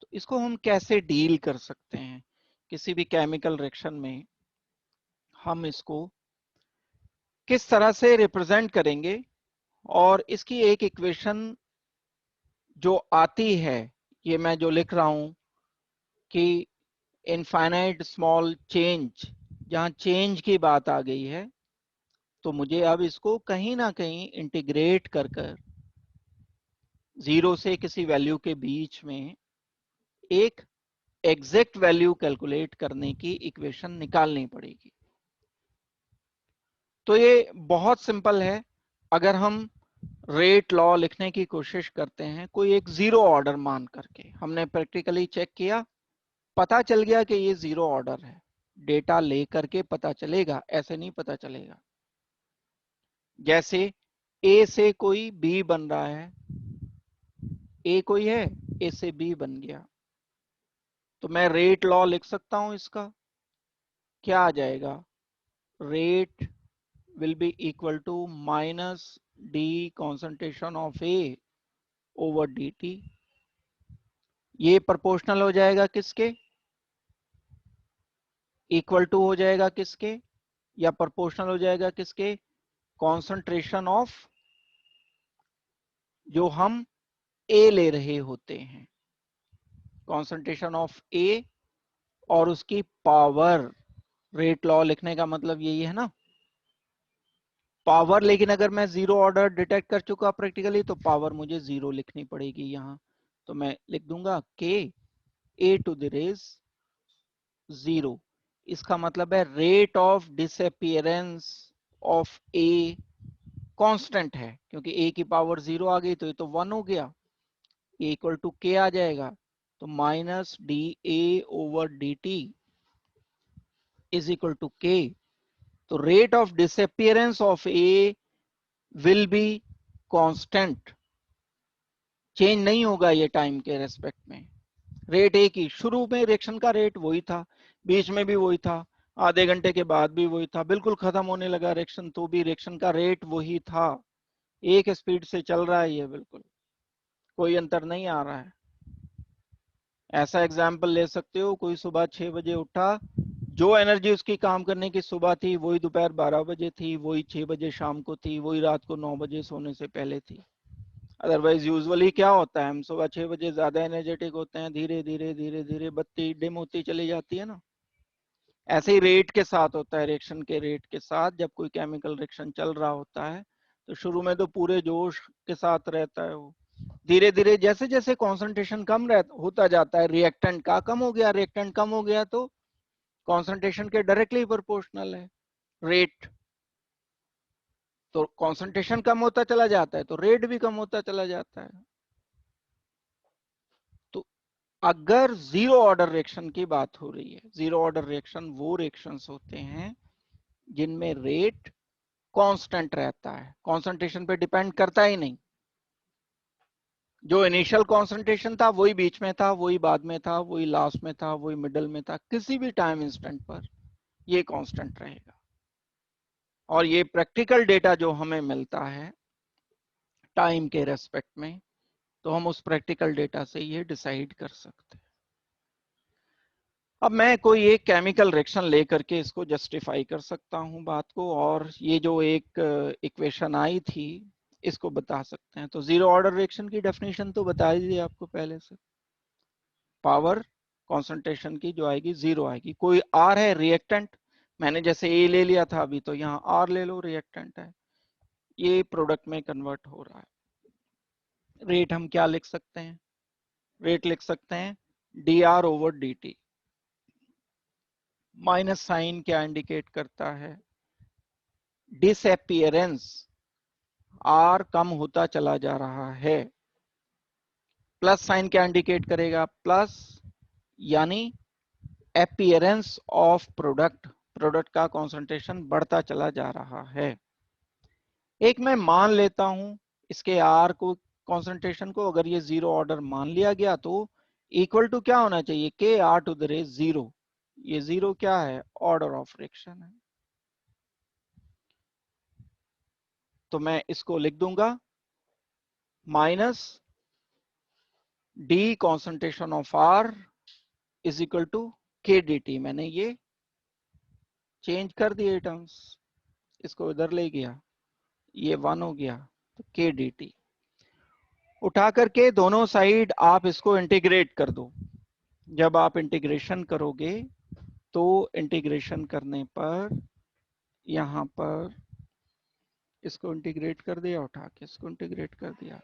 तो इसको हम कैसे डील कर सकते हैं? किसी भी केमिकल रिएक्शन में हम इसको किस तरह से रिप्रेजेंट करेंगे, और इसकी एक इक्वेशन जो आती है, ये मैं जो लिख रहा हूं कि इनफाइनाइट स्मॉल चेंज, जहां चेंज की बात आ गई है, तो मुझे अब इसको कहीं ना कहीं इंटीग्रेट कर कर जीरो से किसी वैल्यू के बीच में एक एग्जैक्ट वैल्यू कैलकुलेट करने की इक्वेशन निकालनी पड़ेगी। तो ये बहुत सिंपल है। अगर हम रेट लॉ लिखने की कोशिश करते हैं कोई एक जीरो ऑर्डर मान करके, हमने प्रैक्टिकली चेक किया, पता चल गया कि ये जीरो ऑर्डर है, डेटा लेकर के पता चलेगा, ऐसे नहीं पता चलेगा। जैसे ए से कोई बी बन रहा है, ए कोई है, ए से बी बन गया, तो मैं रेट लॉ लिख सकता हूं इसका, क्या आ जाएगा? Rate will be equal to minus d concentration of A over dt। ये प्रोपोर्शनल हो जाएगा किसके? इक्वल टू हो जाएगा किसके? या प्रोपोर्शनल हो जाएगा किसके? कॉन्सेंट्रेशन ऑफ जो हम ए ले रहे होते हैं, कॉन्सेंट्रेशन ऑफ ए और उसकी पावर। रेट लॉ लिखने का मतलब यही है ना, पावर। लेकिन अगर मैं जीरो ऑर्डर डिटेक्ट कर चुका प्रैक्टिकली तो पावर मुझे जीरो लिखनी पड़ेगी यहां। तो मैं लिख दूंगा के ए टू द रेज जीरो। इसका मतलब है rate of disappearance of a constant है, क्योंकि ए की पावर जीरो आ गई तो ये तो वन हो गया, ए इक्वल टू के आ जाएगा। तो minus d A over d t is equal to k. तो rate of disappearance of A will be constant, change नहीं होगा ये टाइम के रेस्पेक्ट में। रेट एक ही, शुरू में रिएक्शन का रेट वही था, बीच में भी वही था, आधे घंटे के बाद भी वही था, बिल्कुल खत्म होने लगा रिएक्शन तो भी रिएक्शन का रेट वही था। एक स्पीड से चल रहा है ये, बिल्कुल कोई अंतर नहीं आ रहा है। ऐसा एग्जाम्पल ले सकते हो, कोई सुबह 6 बजे उठा, जो एनर्जी उसकी काम करने की सुबह थी वही दोपहर 12 बजे थी, वही 6 बजे शाम को थी, वही रात को 9 बजे सोने से पहले थी। अदरवाइज यूजुअली क्या होता है, हम सुबह 6 बजे ज्यादा एनर्जेटिक होते हैं, धीरे धीरे धीरे धीरे बत्ती डिम होती चली जाती है ना। ऐसे ही रेट के साथ होता है, रिएक्शन के रेट के साथ जब कोई केमिकल रिएक्शन चल रहा होता है तो शुरू में तो पूरे जोश के साथ रहता है वो, धीरे धीरे जैसे जैसे कॉन्सेंट्रेशन कम होता जाता है रिएक्टेंट का, कम हो गया, रिएक्टेंट कम हो गया तो कॉन्सेंट्रेशन के डायरेक्टली प्रोपोर्शनल है रेट। तो कॉन्सेंट्रेशन कम होता चला जाता है तो रेट भी कम होता चला जाता है। तो अगर जीरो ऑर्डर रिएक्शन की बात हो रही है, जीरो ऑर्डर रिएक्शन वो रिएक्शंस होते हैं जिनमें रेट कांस्टेंट रहता है, कॉन्सेंट्रेशन पे डिपेंड करता ही नहीं। जो इनिशियल कॉन्सेंट्रेशन था वही बीच में था, वही बाद में था, वही लास्ट में था, वही मिडल में था, किसी भी टाइम इंस्टेंट पर ये कांस्टेंट रहेगा। और ये प्रैक्टिकल डेटा जो हमें मिलता है टाइम के रेस्पेक्ट में, तो हम उस प्रैक्टिकल डेटा से ये डिसाइड कर सकते हैं। अब मैं कोई एक केमिकल रिएक्शन लेकर के इसको जस्टिफाई कर सकता हूं बात को, और ये जो एक इक्वेशन आई थी इसको बता सकते हैं। तो जीरो ऑर्डर रिएक्शन की डेफिनेशन तो बता ही दी आपको पहले से, पावर कॉन्सेंट्रेशन की जो आएगी जीरो आएगी। कोई आर है रिएक्टेंट, मैंने जैसे ए ले लिया था अभी, तो यहाँ आर ले लो, रिएक्टेंट है, ये प्रोडक्ट में कन्वर्ट हो रहा है। रेट हम क्या लिख सकते हैं, रेट लिख सकते हैं d R over d t. Minus sign क्या इंडिकेट करता है, डिसअपियरेंस, आर कम होता चला जा रहा है। प्लस साइन क्या इंडिकेट करेगा, प्लस यानी अपीयरेंस ऑफ प्रोडक्ट, प्रोडक्ट का कॉन्सेंट्रेशन बढ़ता चला जा रहा है। एक मैं मान लेता हूं इसके आर को, कॉन्सेंट्रेशन को, अगर ये जीरो ऑर्डर मान लिया गया तो इक्वल टू क्या होना चाहिए, k R to the raise zero. ये जीरो क्या है, ऑर्डर ऑफ रिएक्शन है। तो मैं इसको लिख दूंगा minus d concentration of R is equal to k d t. मैंने ये चेंज कर दिए टर्म्स, इसको इधर ले गया, ये वन हो गया, तो के डी टी। उठा करके दोनों साइड आप इसको इंटीग्रेट कर दो। जब आप इंटीग्रेशन करोगे तो इंटीग्रेशन करने पर यहां पर इसको इंटीग्रेट कर दिया, उठा के इसको इंटीग्रेट कर दिया,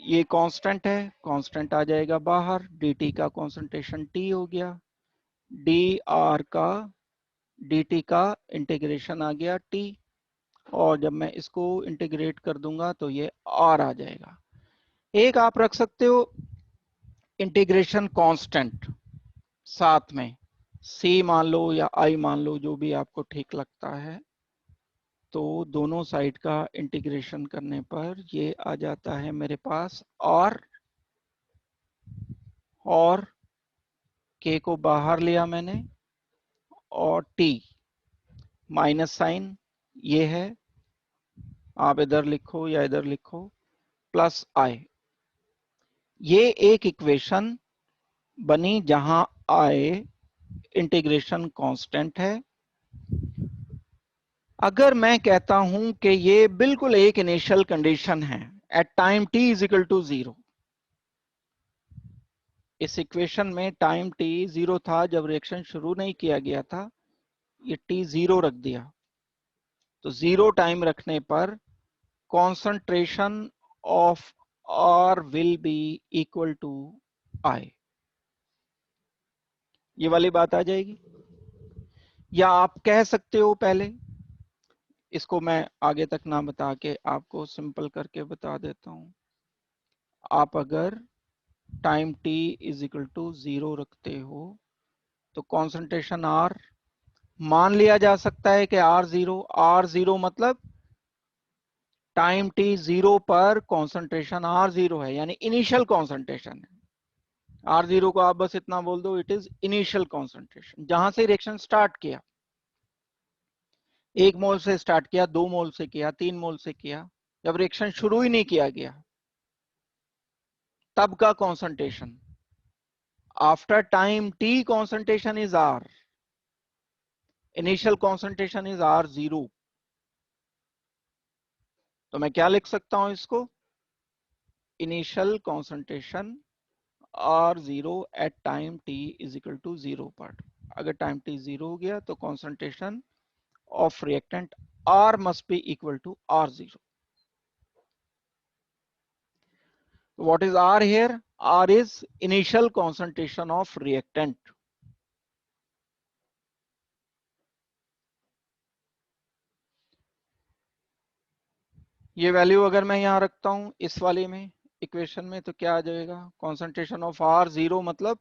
ये कांस्टेंट है, कांस्टेंट आ जाएगा बाहर, dt का कॉन्सेंट्रेशन t हो गया, dr का dt का इंटीग्रेशन आ गया t, और जब मैं इसको इंटीग्रेट कर दूंगा तो ये r आ जाएगा। एक आप रख सकते हो इंटीग्रेशन कांस्टेंट, साथ में c मान लो या i मान लो, जो भी आपको ठीक लगता है। तो दोनों साइड का इंटीग्रेशन करने पर ये आ जाता है मेरे पास r, और k को बाहर लिया मैंने, और t माइनस साइन ये है, आप इधर लिखो या इधर लिखो, प्लस i। ये एक इक्वेशन बनी जहां i इंटीग्रेशन कांस्टेंट है अगर मैं कहता हूं कि ये बिल्कुल एक इनिशियल कंडीशन है at time t is equal to 0, इस इक्वेशन में टाइम t 0 था जब रिएक्शन शुरू नहीं किया गया था, ये t 0 रख दिया, तो 0 टाइम रखने पर concentration of R will be equal to I। ये वाली बात आ जाएगी। या आप कह सकते हो, पहले इसको मैं आगे तक ना बता के आपको सिंपल करके बता देता हूं। आप अगर time t is equal to 0 रखते हो तो कॉन्सेंट्रेशन R मान लिया जा सकता है कि R0 मतलब टाइम t 0 पर कॉन्सेंट्रेशन R0 है, यानी इनिशियल कॉन्सेंट्रेशन है। R0 को आप बस इतना बोल दो, इट इज इनिशियल कॉन्सेंट्रेशन, जहां से रिएक्शन स्टार्ट किया। 1 मोल से स्टार्ट किया, 2 मोल से किया, 3 मोल से किया, जब रिएक्शन शुरू ही नहीं किया गया तब का concentration. After time t concentration is R, initial concentration is R0। तो मैं क्या लिख सकता हूं इसको, initial concentration R0 at time t is equal to 0 पर। अगर टाइम t 0 हो गया तो concentration of reactant R must be equal to R0। What is R here? R is initial concentration of reactant. ये वैल्यू अगर मैं यहां रखता हूं इस वाले में इक्वेशन में तो क्या आ जाएगा, कॉन्सेंट्रेशन ऑफ R0 मतलब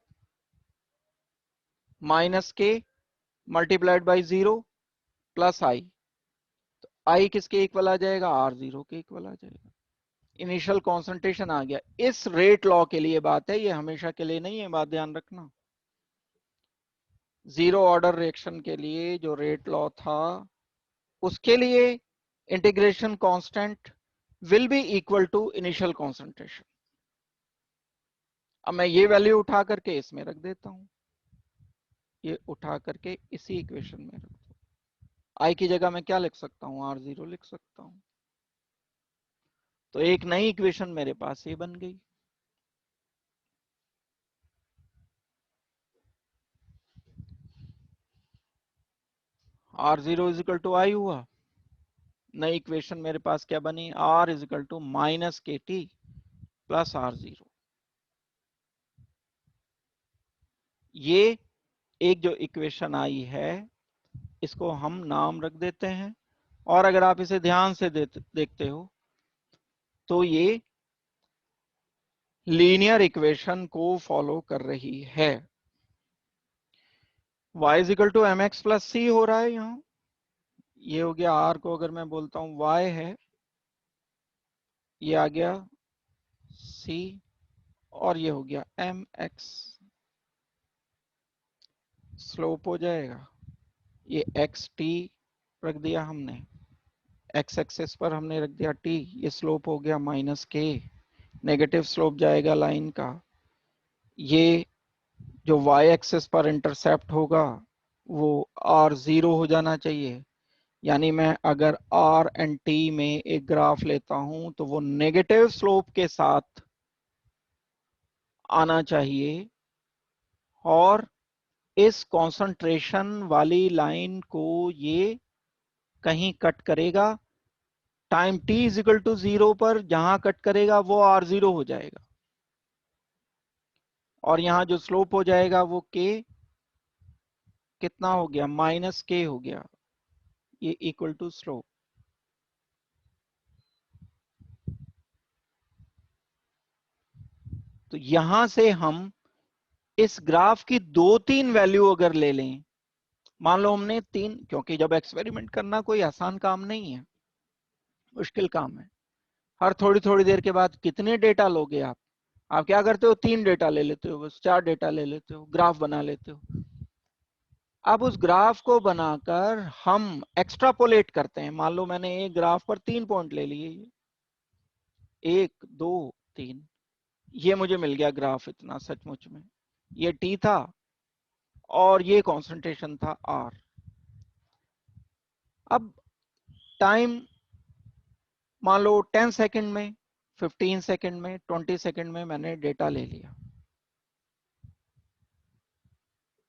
माइनस के मल्टीप्लाइड बाई 0 प्लस I। तो I किसके इक्वल आ जाएगा, R0 के इक्वल आ जाएगा। इनिशियल कॉन्सेंट्रेशन आ गया। इस रेट लॉ के लिए बात है, ये हमेशा के लिए नहीं है, बात ध्यान रखना। जीरो ऑर्डर रिएक्शन के लिए जो रेट लॉ था उसके लिए integration constant will be equal to initial concentration. अब मैं ये वैल्यू उठा करके इसमें रख देता हूं, ये उठा करके इसी इक्वेशन में रख दो। आई की जगह मैं क्या लिख सकता हूं, R0 लिख सकता हूं। तो एक नई इक्वेशन मेरे पास ये बन गई। R0 इज इक्वल टू आई हुआ। नई इक्वेशन मेरे पास क्या बनी, R is equal to minus k t plus R0। ये एक जो इक्वेशन आई है इसको हम नाम रख देते हैं, और अगर आप इसे ध्यान से देखते हो तो ये लीनियर इक्वेशन को फॉलो कर रही है। y is equal to M X plus C हो रहा है यहां, ये हो गया। r को अगर मैं बोलता हूं y है, ये आ गया c, और ये हो गया एम एक्स। स्लोप हो जाएगा, ये एक्स टी रख दिया हमने, एक्स एक्सेस पर हमने रख दिया t, ये स्लोप हो गया माइनस के, नेगेटिव स्लोप जाएगा लाइन का। ये जो y एक्सेस पर इंटरसेप्ट होगा वो R0 हो जाना चाहिए। यानी मैं अगर R एंड T में एक ग्राफ लेता हूं तो वो नेगेटिव स्लोप के साथ आना चाहिए, और इस कॉन्सेंट्रेशन वाली लाइन को ये कहीं कट करेगा time t is equal to 0 पर, जहां कट करेगा वो R0 हो जाएगा, और यहां जो स्लोप हो जाएगा वो k कितना हो गया, माइनस k हो गया, ये इक्वल टू स्लोप। तो यहां से हम इस ग्राफ की 2-3 वैल्यू अगर ले लें, मान लो हमने 3, क्योंकि जब एक्सपेरिमेंट करना कोई आसान काम नहीं है, मुश्किल काम है। हर थोड़ी थोड़ी देर के बाद कितने डेटा लोगे आप क्या करते हो, 3 डेटा ले लेते हो, बस 4 डेटा ले लेते हो, ग्राफ बना लेते हो। अब उस ग्राफ को बनाकर हम एक्स्ट्रापोलेट करते हैं। मान लो मैंने एक ग्राफ पर 3 पॉइंट ले लिए, 1 2 3, ये मुझे मिल गया ग्राफ इतना, सचमुच में ये टी था और ये कॉन्सेंट्रेशन था R। अब टाइम मान लो 10 सेकंड में, 15 सेकंड में, 20 सेकंड में मैंने डेटा ले लिया।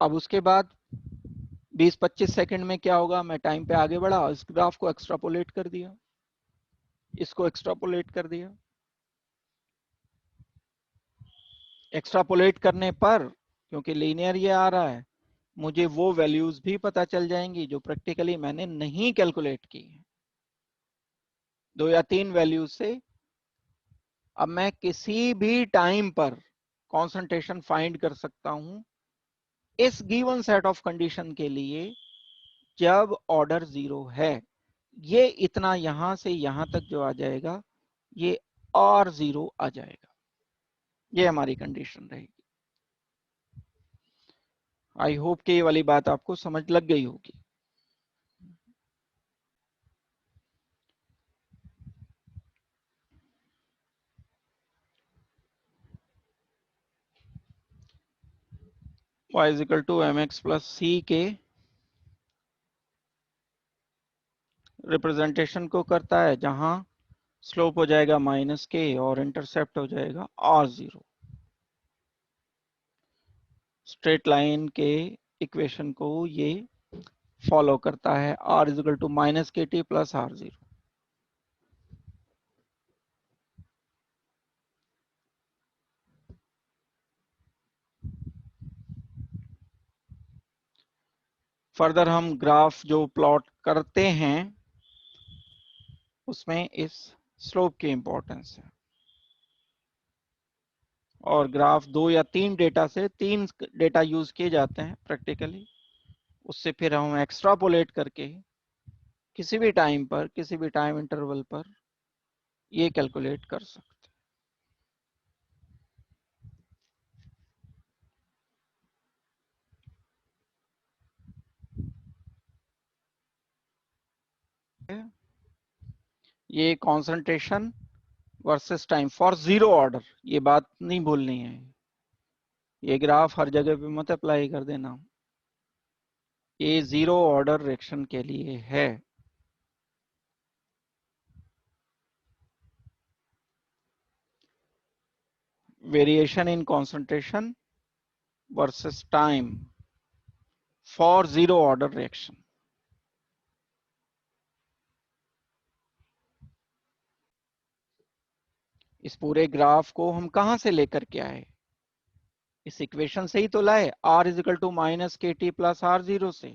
अब उसके बाद 20-25 सेकंड में क्या होगा, मैं टाइम पे आगे बढ़ा, इस ग्राफ को एक्सट्रापोलेट कर दिया, इसको एक्सट्रापोलेट कर दिया। एक्सट्रापोलेट करने पर, क्योंकि लीनियर ये आ रहा है, मुझे वो वैल्यूज भी पता चल जाएंगी जो प्रैक्टिकली मैंने नहीं कैलकुलेट की है। 2 या 3 वैल्यूज से अब मैं किसी भी टाइम पर कॉन्सेंट्रेशन फाइंड कर सकता हूं इस गिवन सेट ऑफ कंडीशन के लिए जब ऑर्डर 0 है। ये इतना यहां से यहां तक जो आ जाएगा ये और 0 आ जाएगा, ये हमारी कंडीशन रहेगी। आई होप कि ये वाली बात आपको समझ लग गई होगी। y is equal to mx plus c के रिप्रेजेंटेशन को करता है जहां स्लोप हो जाएगा -k और इंटरसेप्ट हो जाएगा r0। स्ट्रेट लाइन के इक्वेशन को ये फॉलो करता है, r is equal to -kt plus r0। Further हम ग्राफ जो प्लॉट करते हैं उसमें इस स्लोप की इंपॉर्टेंस है, और ग्राफ 2 या 3 डेटा से 3 डेटा यूज किए जाते हैं प्रैक्टिकली, उससे फिर हम एक्स्ट्रापोलेट करके किसी भी टाइम पर, किसी भी टाइम इंटरवल पर ये कैलकुलेट कर सकते हैं। ये concentration versus time for 0 order, ये बात नहीं भूलनी है। ये ग्राफ हर जगह पे मत अप्लाई कर देना, ये 0 ऑर्डर रिएक्शन के लिए है। Variation in concentration versus time for 0 order reaction. इस पूरे ग्राफ को हम कहां से लेकर के आए, इस इक्वेशन से ही तो लाए, r is equal to -kt plus r0 से।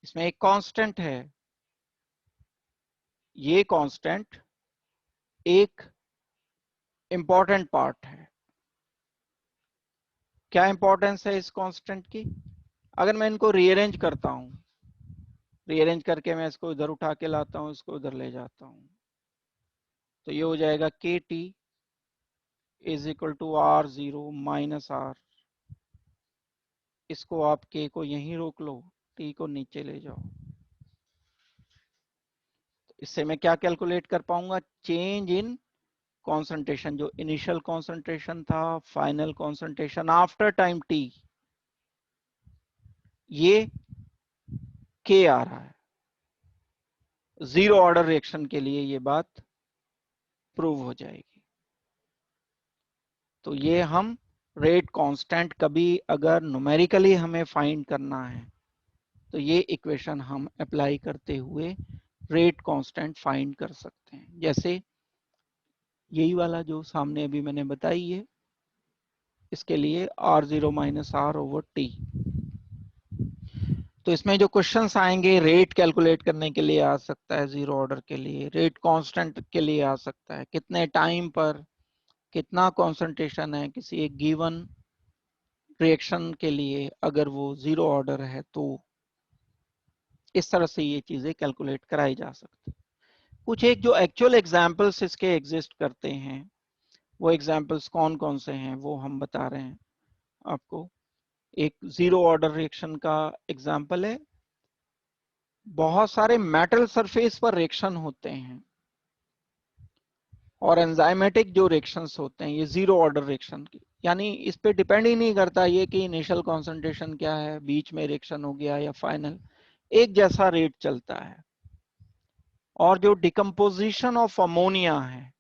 इसमें एक कांस्टेंट है, ये कांस्टेंट एक इंपॉर्टेंट पार्ट है। क्या इंपॉर्टेंस है इस कांस्टेंट की, अगर मैं इनको रीअरेंज करता हूं, रीअरेंज करके मैं इसको इधर उठा के लाता हूं, इसको इधर ले जाता हूं, तो ये हो जाएगा kt is equal to r0 minus r। इसको आप k को यहीं रोक लो, t को नीचे ले जाओ। इससे मैं क्या कैलकुलेट कर पाऊंगा, चेंज इन कॉन्सेंट्रेशन, जो इनिशियल कॉन्सेंट्रेशन था, final concentration after time t, ये k आ रहा है। 0 ऑर्डर रिएक्शन के लिए ये बात प्रूव हो जाएगी। तो ये हम रेट कांस्टेंट कभी अगर न्यूमेरिकली हमें फाइंड करना है तो ये इक्वेशन हम अप्लाई करते हुए रेट कांस्टेंट फाइंड कर सकते हैं। जैसे यही वाला जो सामने अभी मैंने बताई है, इसके लिए r0 minus r over t। तो इसमें जो क्वेश्चंस आएंगे, रेट कैलकुलेट करने के लिए आ सकता है 0 ऑर्डर के लिए, रेट कांस्टेंट के लिए आ सकता है, कितने टाइम पर कितना कॉन्सेंट्रेशन है किसी एक गिवन रिएक्शन के लिए, अगर वो 0 ऑर्डर है तो इस तरह से ये चीजें कैलकुलेट कराई जा सकती। कुछ एक जो एक्चुअल एग्जांपल्स इसके एग्जिस्ट करते हैं, वो एग्जांपल्स कौन कौन से हैं वो हम बता रहे हैं आपको। एक 0 ऑर्डर रिएक्शन का एग्जांपल है, बहुत सारे मेटल सरफेस पर रिएक्शन होते हैं, और एंजाइमेटिक जो रिएक्शंस होते हैं ये 0 ऑर्डर रिएक्शन की, यानी इस पे डिपेंड ही नहीं करता ये कि इनिशियल कॉन्सेंट्रेशन क्या है, बीच में रिएक्शन हो गया या फाइनल, एक जैसा रेट चलता है। और जो डिकम्पोजिशन ऑफ अमोनिया है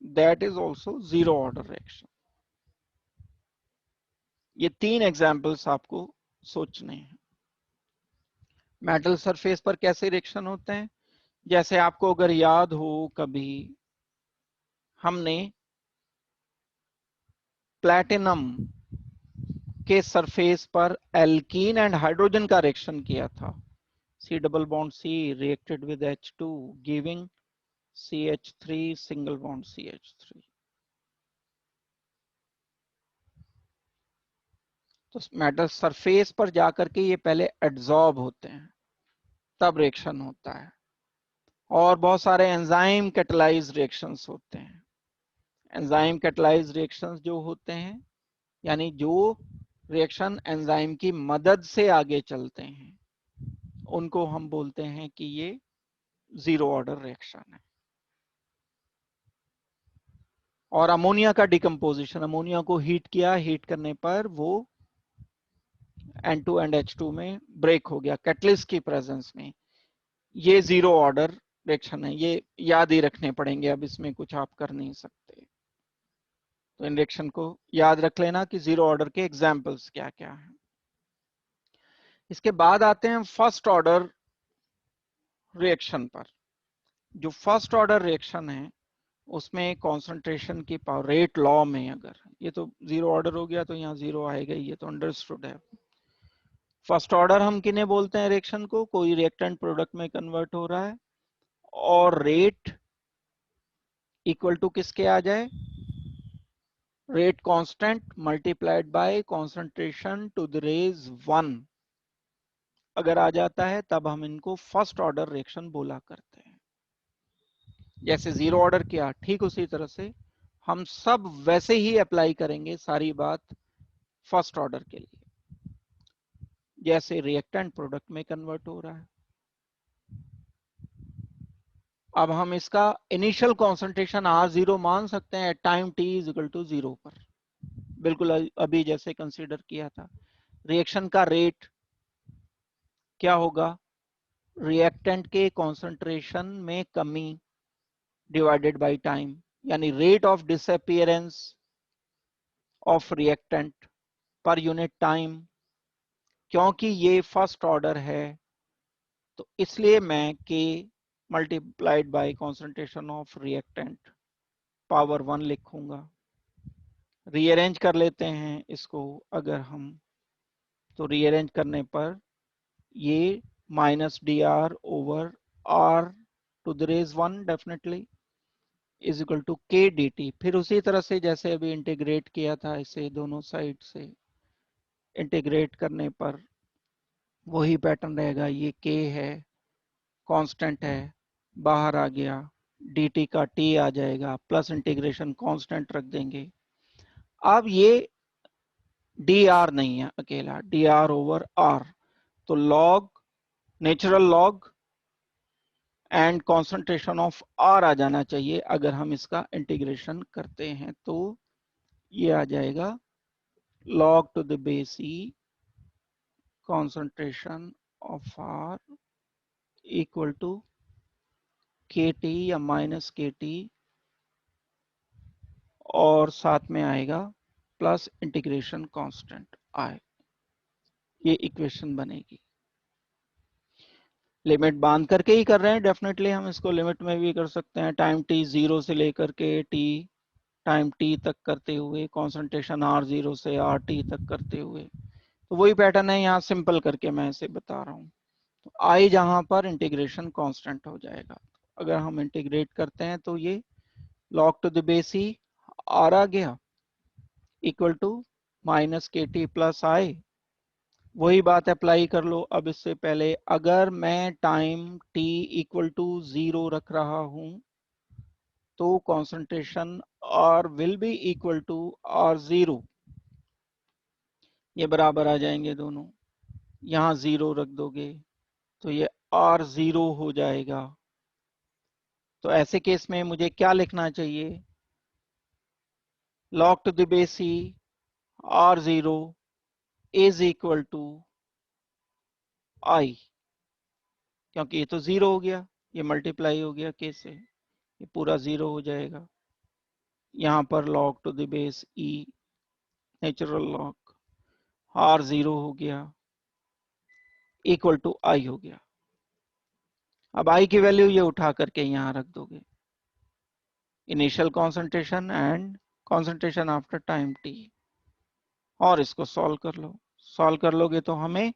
that is also zero order reaction. ये 3 एग्जाम्पल्स आपको सोचने हैं। मेटल सरफेस पर कैसे रिएक्शन होते हैं, जैसे आपको अगर याद हो कभी हमने प्लैटिनम के सरफेस पर एल्कीन एंड हाइड्रोजन का रिएक्शन किया था। C double bond C reacted with H2 giving CH3 single bond CH3। तो मेटल सरफेस पर जाकर के ये पहले एड्सॉर्ब होते हैं तब रिएक्शन होता है। और बहुत सारे एंजाइम कैटलाइज रिएक्शंस होते हैं। एंजाइम कैटलाइज रिएक्शंस जो होते हैं यानी जो रिएक्शन एंजाइम की मदद से आगे चलते हैं उनको हम बोलते हैं कि ये जीरो ऑर्डर रिएक्शन है। और अमोनिया का डिकम्पोजिशन, अमोनिया को हीट किया, हीट करने पर वो N2 एंड H2 में ब्रेक हो गया कैटलिस्ट की प्रेजेंस में। ये जीरो ऑर्डर रिएक्शन है, ये याद ही रखने पड़ेंगे, अब इसमें कुछ आप कर नहीं सकते। तो इन रिएक्शन को याद रख लेना कि जीरो ऑर्डर के एग्जाम्पल्स क्या क्या हैं। इसके बाद आते हैं फर्स्ट ऑर्डर रिएक्शन पर। जो फर्स्ट ऑर्डर रिएक्शन है उसमें कॉन्सेंट्रेशन की पावर रेट लॉ में, अगर ये तो जीरो ऑर्डर हो गया तो यहाँ जीरो आएगा, ये तो अंडरस्टूड है। फर्स्ट ऑर्डर हम किन्हें बोलते हैं रिएक्शन को, कोई रिएक्टेंट प्रोडक्ट में कन्वर्ट हो रहा है और रेट इक्वल टू किसके आ जाए, rate constant multiplied by concentration to the raise 1 अगर आ जाता है तब हम इनको फर्स्ट ऑर्डर रिएक्शन बोला करते हैं। जैसे जीरो ऑर्डर किया ठीक उसी तरह से हम सब वैसे ही अप्लाई करेंगे सारी बात फर्स्ट ऑर्डर के लिए। जैसे रिएक्टेंट प्रोडक्ट में कन्वर्ट हो रहा है, अब हम इसका इनिशियल कॉन्सेंट्रेशन R0 मान सकते हैं time t is equal to 0 पर, बिल्कुल अभी जैसे कंसीडर किया था। रिएक्शन का रेट क्या होगा, रिएक्टेंट के कॉन्सेंट्रेशन में कमी डिवाइडेड बाय टाइम, यानी rate of disappearance of reactant per unit time. क्योंकि ये फर्स्ट ऑर्डर है तो इसलिए मैं K multiplied by concentration of reactant power 1 लिखूंगा। रीअरेंज कर लेते हैं इसको अगर हम, तो रीअरेंज करने पर ये minus d R over R to the raise 1 definitely is equal to k d t. फिर उसी तरह से जैसे अभी इंटीग्रेट किया था इसे दोनों साइड से इंटीग्रेट करने पर वही पैटर्न रहेगा, ये k है कांस्टेंट है बाहर आ गया, dt का t आ जाएगा प्लस इंटीग्रेशन कांस्टेंट रख देंगे। अब ये dr नहीं है अकेला, dr ओवर r, तो log natural log and concentration of r आ जाना चाहिए। अगर हम इसका इंटीग्रेशन करते हैं तो ये आ जाएगा log to the base e concentration of r equal to kt या माइनस kt और साथ में आएगा प्लस इंटीग्रेशन कांस्टेंट आए, ये इक्वेशन बनेगी। लिमिट बांध करके ही कर रहे हैं, डेफिनेटली हम इसको लिमिट में भी कर सकते हैं, टाइम t 0 से लेकर के t टाइम t तक करते हुए, कॉन्सेंट्रेशन r0 से rt तक करते हुए। तो वही पैटर्न है, यहाँ सिंपल करके मैं इसे बता रहा हूँ। तो i जहां पर इंटीग्रेशन कांस्टेंट हो जाएगा, अगर हम इंटीग्रेट करते हैं तो ये log to the base e r आ गया equal to minus k t plus I. वही बात अप्लाई कर लो। अब इससे पहले अगर मैं टाइम t इक्वल टू 0 रख रहा हूं तो concentration r will be equal to r0, ये बराबर आ जाएंगे दोनों, यहां 0 रख दोगे तो ये r0 हो जाएगा। तो ऐसे केस में मुझे क्या लिखना चाहिए, log to the base e r0 is equal to I, क्योंकि ये तो 0 हो गया, ये मल्टीप्लाई हो गया k से, ये पूरा 0 हो जाएगा। यहाँ पर log to the base e natural log r 0 हो गया इक्वल टू i हो गया। अब i की वैल्यू ये उठा करके यहाँ रख दोगे, initial concentration and concentration after time t, और इसको सॉल्व कर लो। सॉल्व कर लोगे तो हमें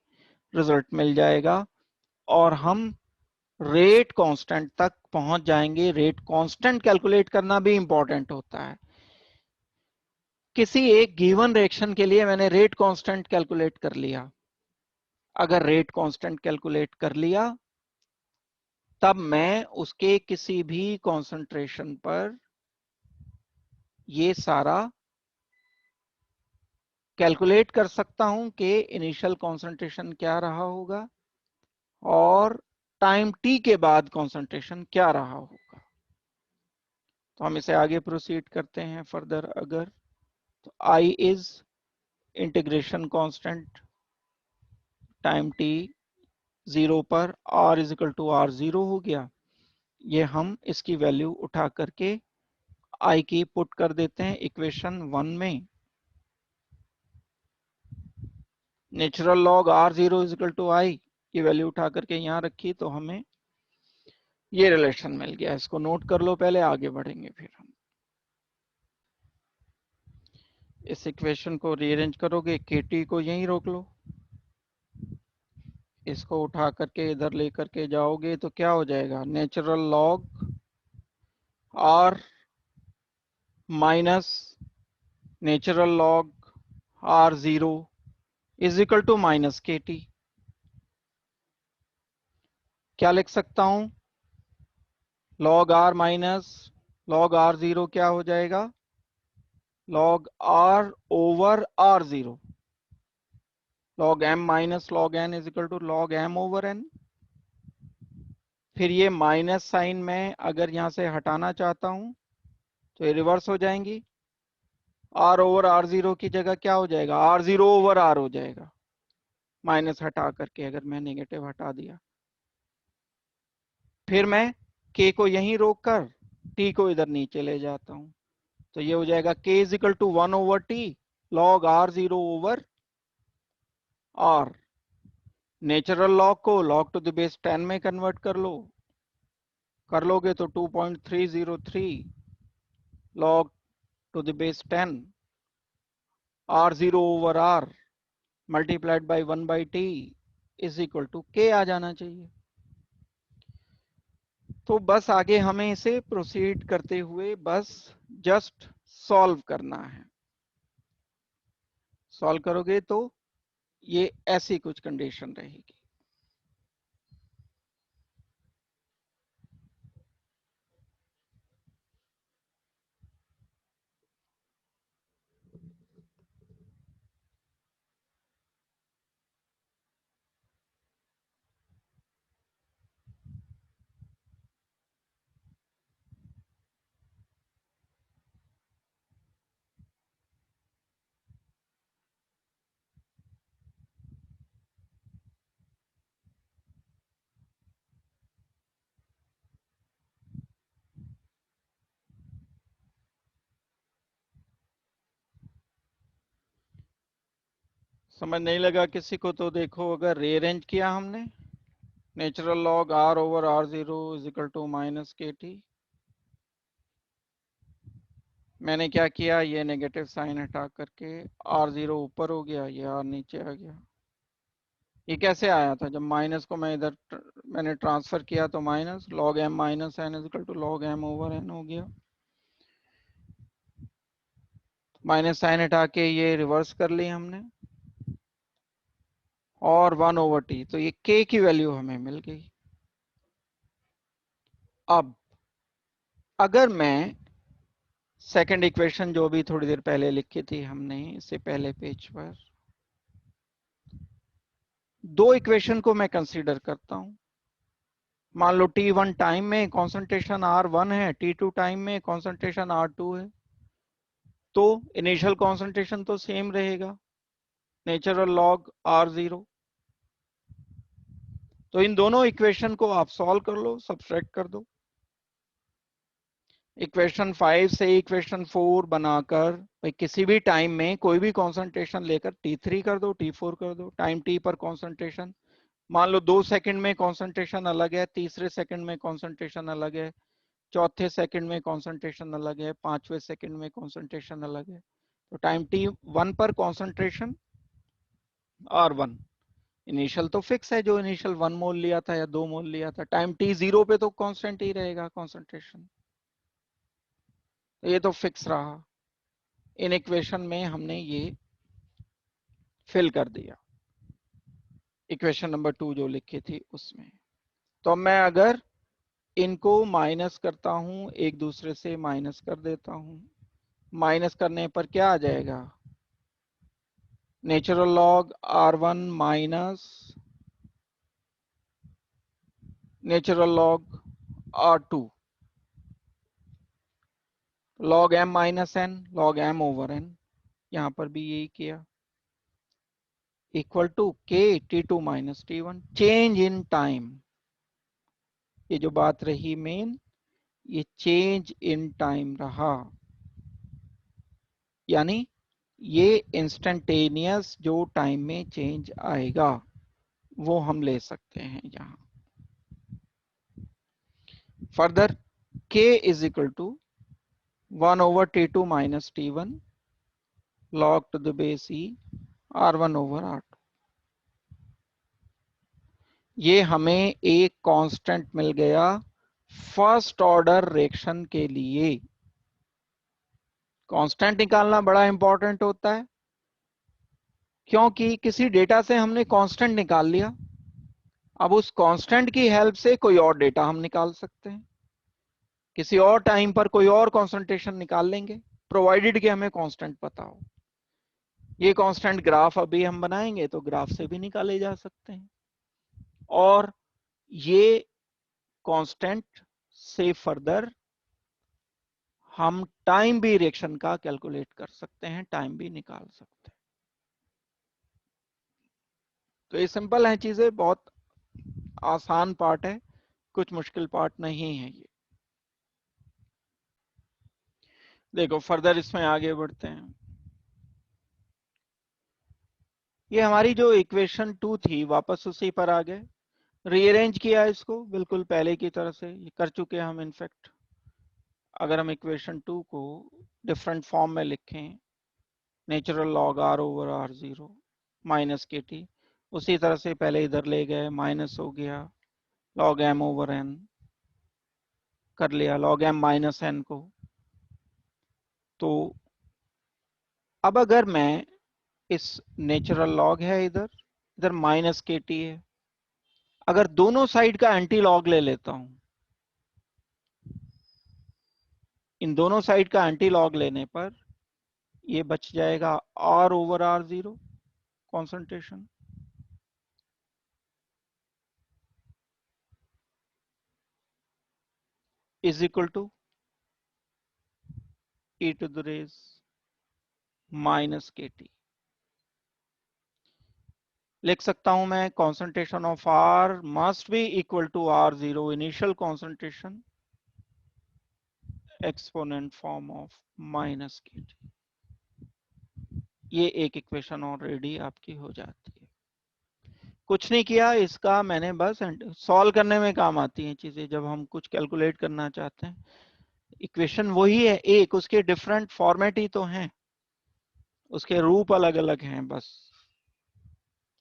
रिजल्ट मिल जाएगा और हम रेट कांस्टेंट तक पहुंच जाएंगे। रेट कांस्टेंट कैलकुलेट करना भी इंपॉर्टेंट होता है। किसी एक गिवन रिएक्शन के लिए मैंने रेट कांस्टेंट कैलकुलेट कर लिया, अगर रेट कांस्टेंट कैलकुलेट कर लिया तब मैं उसके किसी भी कॉन्सेंट्रेशन पर ये सारा कैलकुलेट कर सकता हूं कि इनिशियल कॉन्सेंट्रेशन क्या रहा होगा और टाइम टी के बाद कॉन्सेंट्रेशन क्या रहा होगा। तो हम इसे आगे प्रोसीड करते हैं फर्दर। अगर तो I is integration constant time t 0 पर r is equal to r 0 हो गया। ये हम इसकी वैल्यू उठा करके I की पुट कर देते हैं इक्वेशन 1 में। Natural log r0 is equal to I की वैल्यू उठा करके यहाँ रखी तो हमें ये रिलेशन मिल गया। इसको नोट कर लो पहले, आगे बढ़ेंगे फिर हम। इस इक्वेशन को रीअरेंज करोगे, KT को यहीं रोक लो, इसको उठा करके इधर लेकर के जाओगे तो क्या हो जाएगा, natural log r minus natural log r0 is equal to minus KT। क्या लिख सकता हूं, log r minus log r0 क्या हो जाएगा, log r over r0, log m minus log n is equal to log m over n। फिर ये minus sign में अगर यहां से हटाना चाहता हूं तो ये रिवर्स हो जाएंगी, r ओवर r0 की जगह क्या हो जाएगा, r0 ओवर r हो जाएगा, माइनस हटा करके अगर मैं नेगेटिव हटा दिया। फिर मैं k को यहीं रोक कर t को इधर नीचे ले जाता हूं तो ये हो जाएगा k is equal to 1 over t log r0 over r। Natural log को log टू द बेस 10 में कन्वर्ट कर लोगे तो 2.303 log to the base 10 r0 over r multiplied by 1 by t is equal to k आ जाना चाहिए। तो बस आगे हमें इसे प्रोसीड करते हुए बस जस्ट सॉल्व करना है। सॉल्व करोगे तो ये ऐसी कुछ कंडीशन रहेगी। समझ नहीं लगा किसी को तो देखो, अगर रीअरेंज किया हमने, natural log r over r0 is equal to minus KT, मैंने क्या किया, ये नेगेटिव साइन हटा करके r0 ऊपर हो गया, ये r नीचे आ गया। ये कैसे आया था, जब माइनस को मैं इधर मैंने ट्रांसफर किया तो minus log m minus n is equal to log m over n हो गया। माइनस साइन हटा के ये रिवर्स कर ली हमने और 1 ओवर t, तो ये k की वैल्यू हमें मिल गई। अब अगर मैं सेकंड इक्वेशन जो भी थोड़ी देर पहले लिखी थी हमने इससे पहले पेज पर, दो इक्वेशन को मैं कंसीडर करता हूं। मान लो t1 टाइम में कॉन्सेंट्रेशन r1 है, t2 टाइम में कॉन्सेंट्रेशन r2 है, तो इनिशियल कॉन्सेंट्रेशन तो सेम रहेगा, नेचुरल लॉग r0। तो इन दोनों इक्वेशन को आप सॉल्व कर लो, सब्ट्रैक्ट कर दो। इक्वेशन 5 से इक्वेशन 4 बनाकर भाई किसी भी टाइम में कोई भी कॉन्सेंट्रेशन लेकर T3 कर दो, T4 कर दो, टाइम T पर कॉन्सेंट्रेशन। मान लो 2 सेकंड में कॉन्सेंट्रेशन अलग है, तीसरे सेकंड में कॉन्सेंट्रेशन अलग है, चौथे सेकंड में कॉन्सेंट्रेशन अलग है, पांचवें सेकंड में कॉन्सेंट्रेशन अलग है। तो टाइम T1 पर कॉन्सेंट्रेशन R1 इनिशियल तो फिक्स है, जो इनिशियल 1 मोल लिया था या 2 मोल लिया था। टाइम T0 पे तो कांस्टेंट ही रहेगा कॉन्सेंट्रेशन, ये तो फिक्स रहा। इन इक्वेशन में हमने ये फिल कर दिया, इक्वेशन नंबर 2 जो लिखी थी उसमें। तो मैं अगर इनको माइनस करता हूं, एक दूसरे से माइनस कर देता हूं, माइनस करने पर क्या आ जाएगा, natural log R1 minus natural log R2 log m minus n log m over n, यहां पर भी यही किया, equal to k T2 minus T1 change in time. ये जो बात रही मेन, ये चेंज इन टाइम रहा, यानी ये इंस्टेंटेनियस जो टाइम में चेंज आएगा वो हम ले सकते हैं यहां। Further k is equal to 1 over T2 minus T1 log to the base e R1 over R2। ये हमें एक कांस्टेंट मिल गया फर्स्ट ऑर्डर रिएक्शन के लिए। कांस्टेंट निकालना बड़ा इंपॉर्टेंट होता है, क्योंकि किसी डेटा से हमने कांस्टेंट निकाल लिया, अब उस कांस्टेंट की हेल्प से कोई और डेटा हम निकाल सकते हैं, किसी और टाइम पर कोई और कॉन्सेंट्रेशन निकाल लेंगे, प्रोवाइडेड कि हमें कांस्टेंट पता हो। ये कांस्टेंट ग्राफ अभी हम बनाएंगे तो ग्राफ से भी निकाले जा सकते हैं, और ये कांस्टेंट से फर्दर हम टाइम भी रिएक्शन का कैलकुलेट कर सकते हैं, टाइम भी निकाल सकते हैं। तो ये सिंपल है चीजें, बहुत आसान पार्ट है, कुछ मुश्किल पार्ट नहीं है ये। देखो फर्दर इसमें आगे बढ़ते हैं। ये हमारी जो इक्वेशन 2 थी वापस उसी पर आ गए, रीअरेंज किया इसको बिल्कुल पहले की तरह से, ये कर चुके हैं हम इनफैक्ट। अगर हम इक्वेशन 2 को डिफरेंट फॉर्म में लिखें, natural log R over R0 minus k T, उसी तरह से पहले इधर ले गए, माइनस हो गया, लॉग m ओवर n कर लिया, लॉग m माइनस n को। तो अब अगर मैं इस नेचुरल लॉग है इधर, इधर माइनस के टी है, अगर दोनों साइड का एंटी लॉग ले लेता हूं, इन दोनों साइड का एंटी लॉग लेने पर ये बच जाएगा R over R0 concentration is equal to e to the raise minus k t. लिख सकता हूं मैं concentration of R must be equal to R0 initial concentration exponent form of minus k t. ये एक इक्वेशन ऑलरेडी आपकी हो जाती है। कुछ नहीं किया इसका मैंने, बस सॉल्व करने में काम आती हैं चीजें जब हम कुछ कैलकुलेट करना चाहते हैं। इक्वेशन वही है एक, उसके डिफरेंट फॉर्मेट ही तो हैं, उसके रूप अलग अलग हैं बस।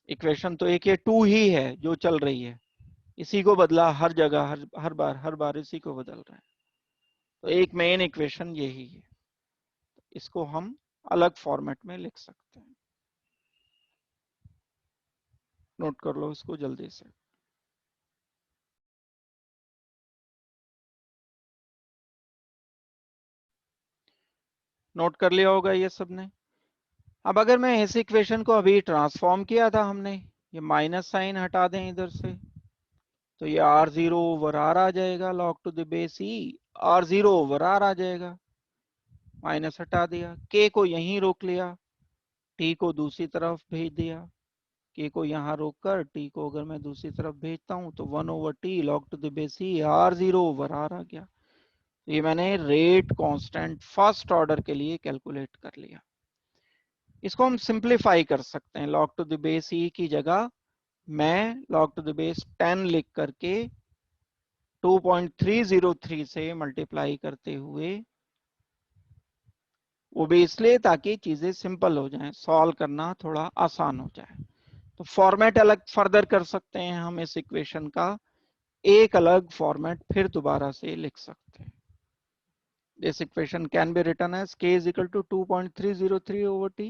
इक्वेशन तो एक, ये 2 ही है जो चल रही है, इसी को बदला हर जगह, हर बार इसी को बदल रहा है। तो एक मेन इक्वेशन यही है, इसको हम अलग फॉर्मेट में लिख सकते हैं। नोट कर लो इसको जल्दी से। नोट कर लिया होगा ये सबने। अब अगर मैं इस इक्वेशन को अभी ट्रांसफॉर्म किया था हमने, ये माइनस साइन हटा दें इधर से, तो ये R0 ओवर R आ जाएगा, log to the base e R0 over R आ जाएगा, माइनस हटा दिया, k को यहीं रोक लिया, t को दूसरी तरफ भेज दिया, के को यहाँ रोककर टी को अगर मैं दूसरी तरफ भेजता हूँ तो 1/t log to the base e r0/r आ गया। ये मैंने रेट कांस्टेंट फर्स्ट ऑर्डर के लिए कैलकुलेट कर लिया। इसको हम सिंप्लीफाई कर सकते हैं। log टू द बेस ई की जगह मैं log टू द बेस 10 लिख करके 2.303 से मल्टीप्लाई करते हुए, वो भी इसलिए ताकि चीजें सिंपल हो जाएं, सॉल्व करना थोड़ा आसान हो जाए। तो फॉर्मेट अलग फर्दर कर सकते हैं हम इस इक्वेशन का, एक अलग फॉर्मेट फिर दोबारा से लिख सकते हैं। This equation can be written as k is equal to 2.303/t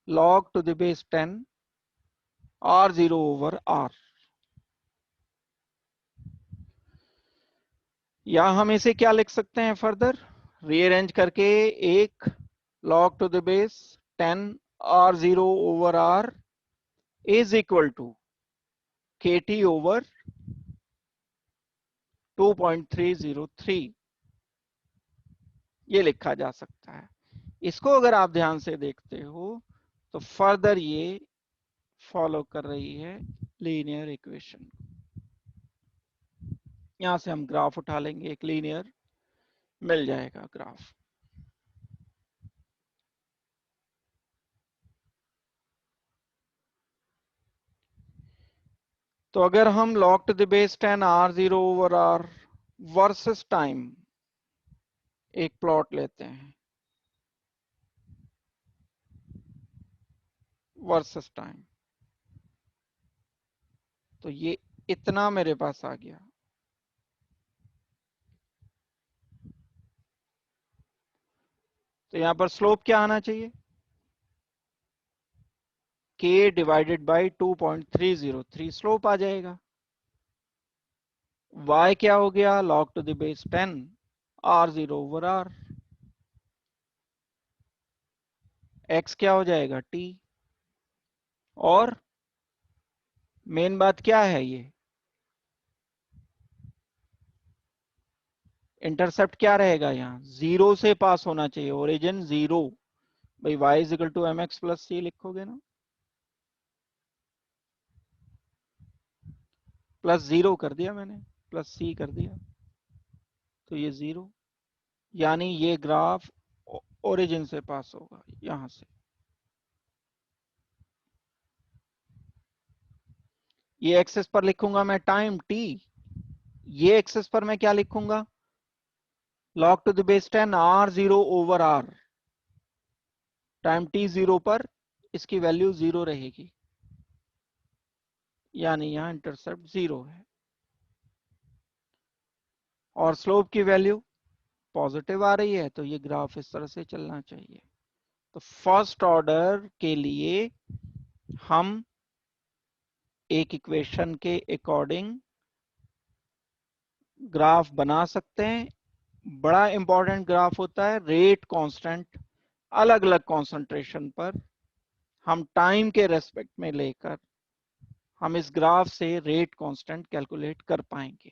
log to the base 10 r0/r। या हम इसे क्या लिख सकते हैं फर्दर रीअरेंज करके, एक log to the base 10 r0/r is equal to kt over 2.303, ये लिखा जा सकता है। इसको अगर आप ध्यान से देखते हो तो फर्दर ये फॉलो कर रही है लीनियर इक्वेशन। यहां से हम ग्राफ उठा लेंगे, एक लीनियर मिल जाएगा ग्राफ। तो अगर हम log to the base 10 r0/r versus time एक प्लॉट लेते हैं, वर्सेस टाइम, तो ये इतना मेरे पास आ गया। तो यहां पर स्लोप क्या आना चाहिए, k डिवाइडेड बाई 2.303 स्लोप आ जाएगा। y क्या हो गया, log to the base 10 r0/r। x क्या हो जाएगा, t। और मेन बात क्या है, ये इंटरसेप्ट क्या रहेगा, यहाँ जीरो से पास होना चाहिए, ओरिजिन जीरो। भाई y is equal to mx plus c लिखोगे ना, प्लस जीरो कर दिया मैंने, प्लस c कर दिया, तो ये जीरो, यानी ये ग्राफ ओरिजिन से पास होगा यहां से। ये एक्सेस पर लिखूंगा मैं टाइम t, ये एक्सेस पर मैं क्या लिखूंगा, log to the base 10 r0/r। Time t zero पर इसकी वैल्यू जीरो रहेगी, यानी यहां इंटरसेप्ट जीरो है। और स्लोप की वैल्यू पॉजिटिव आ रही है, तो ये ग्राफ इस तरह से चलना चाहिए। तो फर्स्ट ऑर्डर के लिए हम एक इक्वेशन के अकॉर्डिंग ग्राफ बना सकते हैं। बड़ा इंपॉर्टेंट ग्राफ होता है रेट कांस्टेंट, अलग अलग कॉन्सेंट्रेशन पर हम टाइम के रेस्पेक्ट में लेकर हम इस ग्राफ से रेट कांस्टेंट कैलकुलेट कर पाएंगे।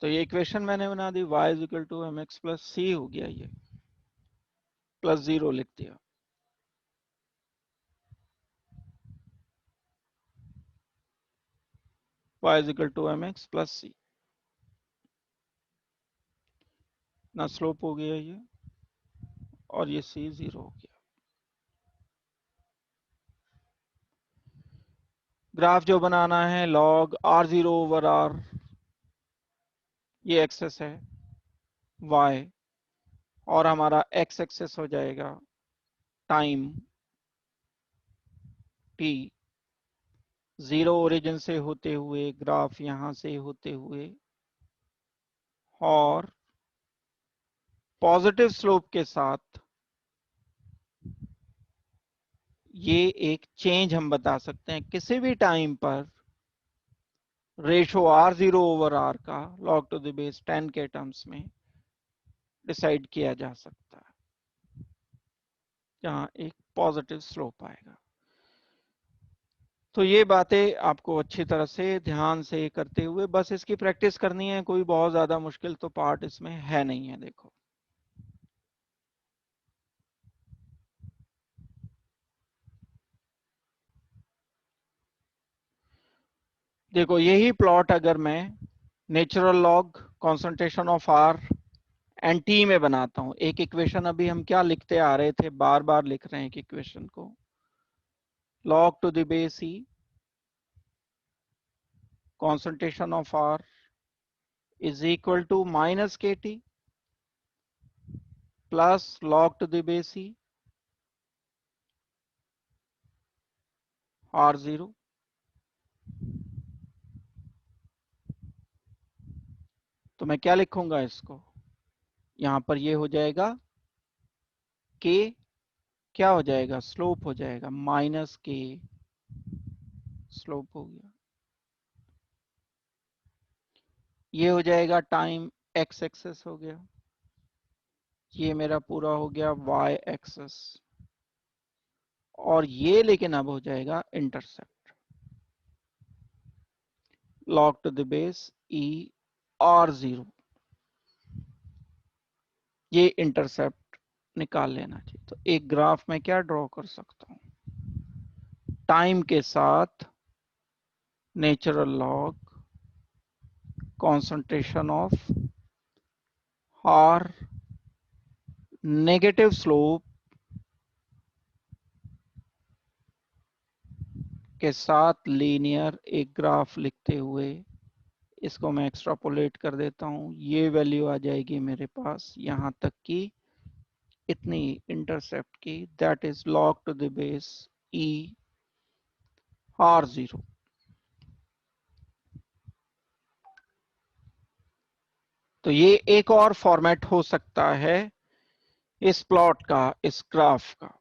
तो ये इक्वेशन मैंने बना दी, y is equal to mx plus C हो गया, ये प्लस जीरो लिख दिया। y is equal to mx plus C, ना स्लोप हो गया ये, और ये c जीरो हो गया। ग्राफ जो बनाना है log r0/r, ये एक्सेस है y, और हमारा x एक्सेस हो जाएगा टाइम t। जीरो ओरिजिन से होते हुए ग्राफ यहां से होते हुए और पॉजिटिव स्लोप के साथ, ये एक चेंज हम बता सकते हैं किसी भी टाइम पर रेशो r0/r का log टू द बेस 10 के टर्म्स में डिसाइड किया जा सकता है, जहां एक पॉजिटिव स्लोप आएगा। तो ये बातें आपको अच्छी तरह से ध्यान से करते हुए बस इसकी प्रैक्टिस करनी है, कोई बहुत ज्यादा मुश्किल तो पार्ट इसमें है नहीं है। देखो यही प्लॉट अगर मैं natural log concentration of R and t में बनाता हूं, एक इक्वेशन अभी हम क्या लिखते आ रहे थे, बार बार लिख रहे हैं एक इक्वेशन को, log to the base e concentration of R is equal to minus kT plus log to the base e R0। तो मैं क्या लिखूंगा इसको, यहां पर ये हो जाएगा K, क्या हो जाएगा, स्लोप हो जाएगा, माइनस K स्लोप हो गया। ये हो जाएगा टाइम x एक्सेस हो गया, ये मेरा पूरा हो गया y एक्सेस, और ये लेकिन अब हो जाएगा intercept, log to the base e R0। ये इंटरसेप्ट निकाल लेना चाहिए। तो एक ग्राफ में क्या ड्रॉ कर सकता हूं, टाइम के साथ natural log concentration of R negative slope के साथ लीनियर एक ग्राफ लिखते हुए इसको मैं एक्सट्रापोलेट कर देता हूं, ये वैल्यू आ जाएगी मेरे पास यहां तक की, इतनी इंटरसेप्ट की, that is log to the base E R0। तो ये एक और फॉर्मेट हो सकता है इस प्लॉट का, इस ग्राफ का।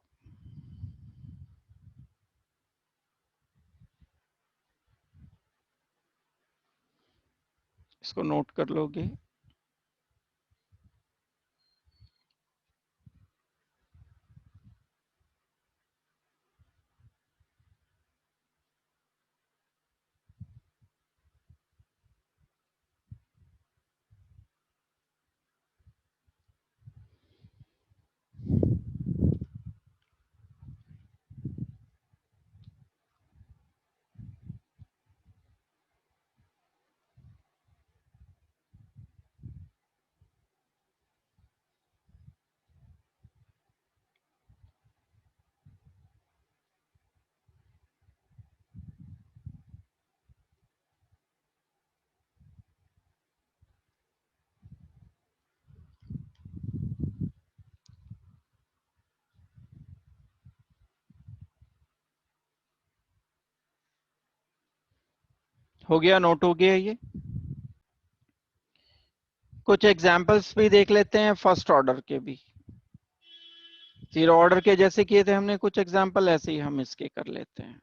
इसको नोट कर लोगे। हो गया, नोट हो गया ये। कुछ एग्जांपल्स भी देख लेते हैं फर्स्ट ऑर्डर के भी, जीरो ऑर्डर के जैसे किए थे हमने कुछ एग्जांपल, ऐसे ही हम इसके कर लेते हैं।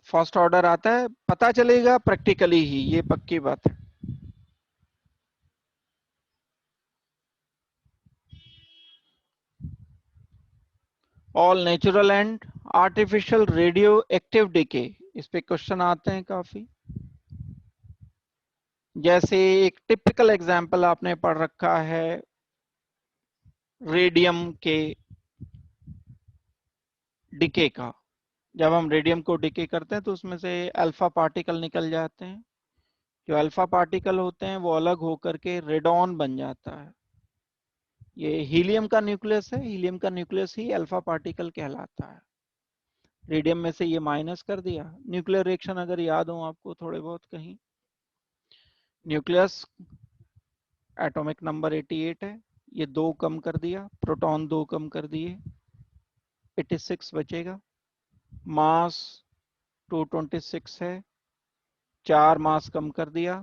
फर्स्ट ऑर्डर आता है, पता चलेगा प्रैक्टिकली ही, ये पक्की बात है। All natural and artificial radio active decay, इस पे क्वेश्चन आते हैं काफी। जैसे एक टिपिकल एग्जांपल आपने पढ़ रखा है रेडियम के डिके का, जब हम रेडियम को डिके करते हैं तो उसमें से अल्फा पार्टिकल निकल जाते हैं, जो अल्फा पार्टिकल होते हैं वो अलग होकर के रेडॉन बन जाता है। ये हीलियम का न्यूक्लियस है, हीलियम का न्यूक्लियस ही अल्फा पार्टिकल कहलाता है। रेडियम में से ये माइनस कर दिया, न्यूक्लियर रिएक्शन अगर याद हो आपको थोड़े बहुत कहीं, न्यूक्लियस एटॉमिक नंबर 88 है, ये दो कम कर दिया, प्रोटॉन दो कम कर दिए, 86 बचेगा। मास 226 है, चार मास कम कर दिया,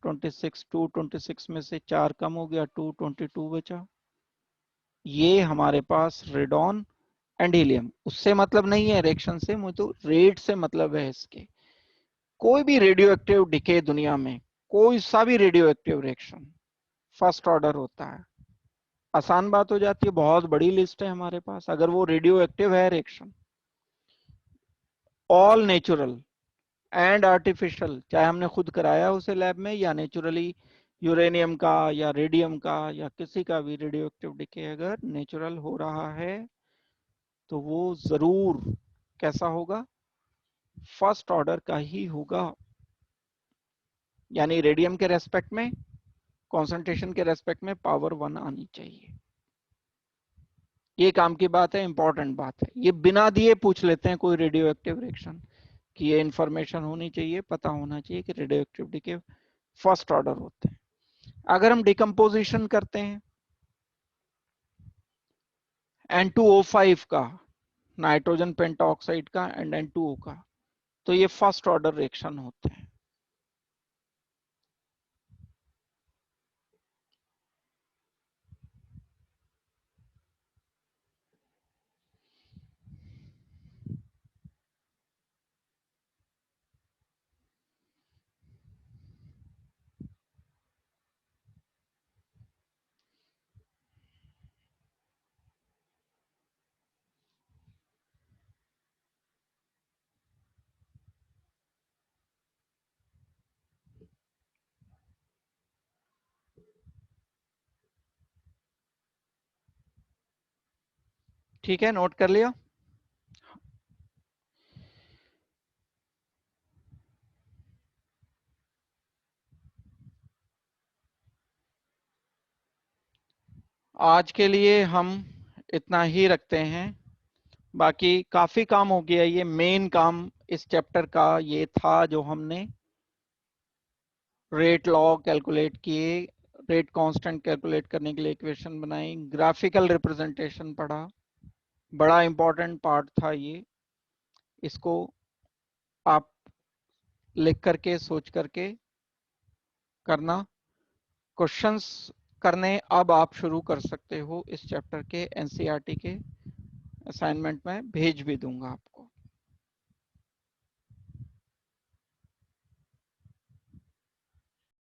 26 226 में से चार कम हो गया, 222 बचा। ये हमारे पास रेडॉन एंड हीलियम, उससे मतलब नहीं है रिएक्शन से, मुझे तो रेट से मतलब है इसके। कोई भी रेडियो एक्टिव डिके दुनिया में, कोई सा भी radio active reaction first order होता है। आसान बात हो जाती है, बहुत बड़ी लिस्ट है हमारे पास। अगर वो रेडियो एक्टिव है reaction, all natural and artificial, चाहे हमने खुद कराया उसे लैब में या नेचुरली यूरेनियम का या रेडियम का या किसी का भी रेडियो एक्टिव डिके अगर नेचुरल हो रहा है तो वो जरूर कैसा होगा, फर्स्ट ऑर्डर का ही होगा। यानी रेडियम के रेस्पेक्ट में, कॉन्सेंट्रेशन के रेस्पेक्ट में पावर 1 आनी चाहिए। ये काम की बात है, इंपॉर्टेंट बात है। ये बिना दिए पूछ लेते हैं कोई रेडियो एक्टिव रिएक्शन कि ये इंफॉर्मेशन होनी चाहिए, पता होना चाहिए कि रेडियो एक्टिविटी के फर्स्ट ऑर्डर होते हैं। अगर हम डिकम्पोजिशन करते हैं N2O5 का, नाइट्रोजन पेंटाऑक्साइड का एंड N2O का, तो ये फर्स्ट ऑर्डर रिएक्शन होते हैं। ठीक है, नोट कर लिया। आज के लिए हम इतना ही रखते हैं। बाकी काफी काम हो गया, ये मेन काम इस चैप्टर का ये था जो हमने रेट लॉ कैलकुलेट किए, रेट कांस्टेंट कैलकुलेट करने के लिए इक्वेशन बनाई, ग्राफिकल रिप्रेजेंटेशन पढ़ा। बड़ा इंपॉर्टेंट पार्ट था ये, इसको आप लिख करके सोच करके करना। क्वेश्चंस करने अब आप शुरू कर सकते हो इस चैप्टर के, एनसीईआरटी के असाइनमेंट में भेज भी दूंगा आपको।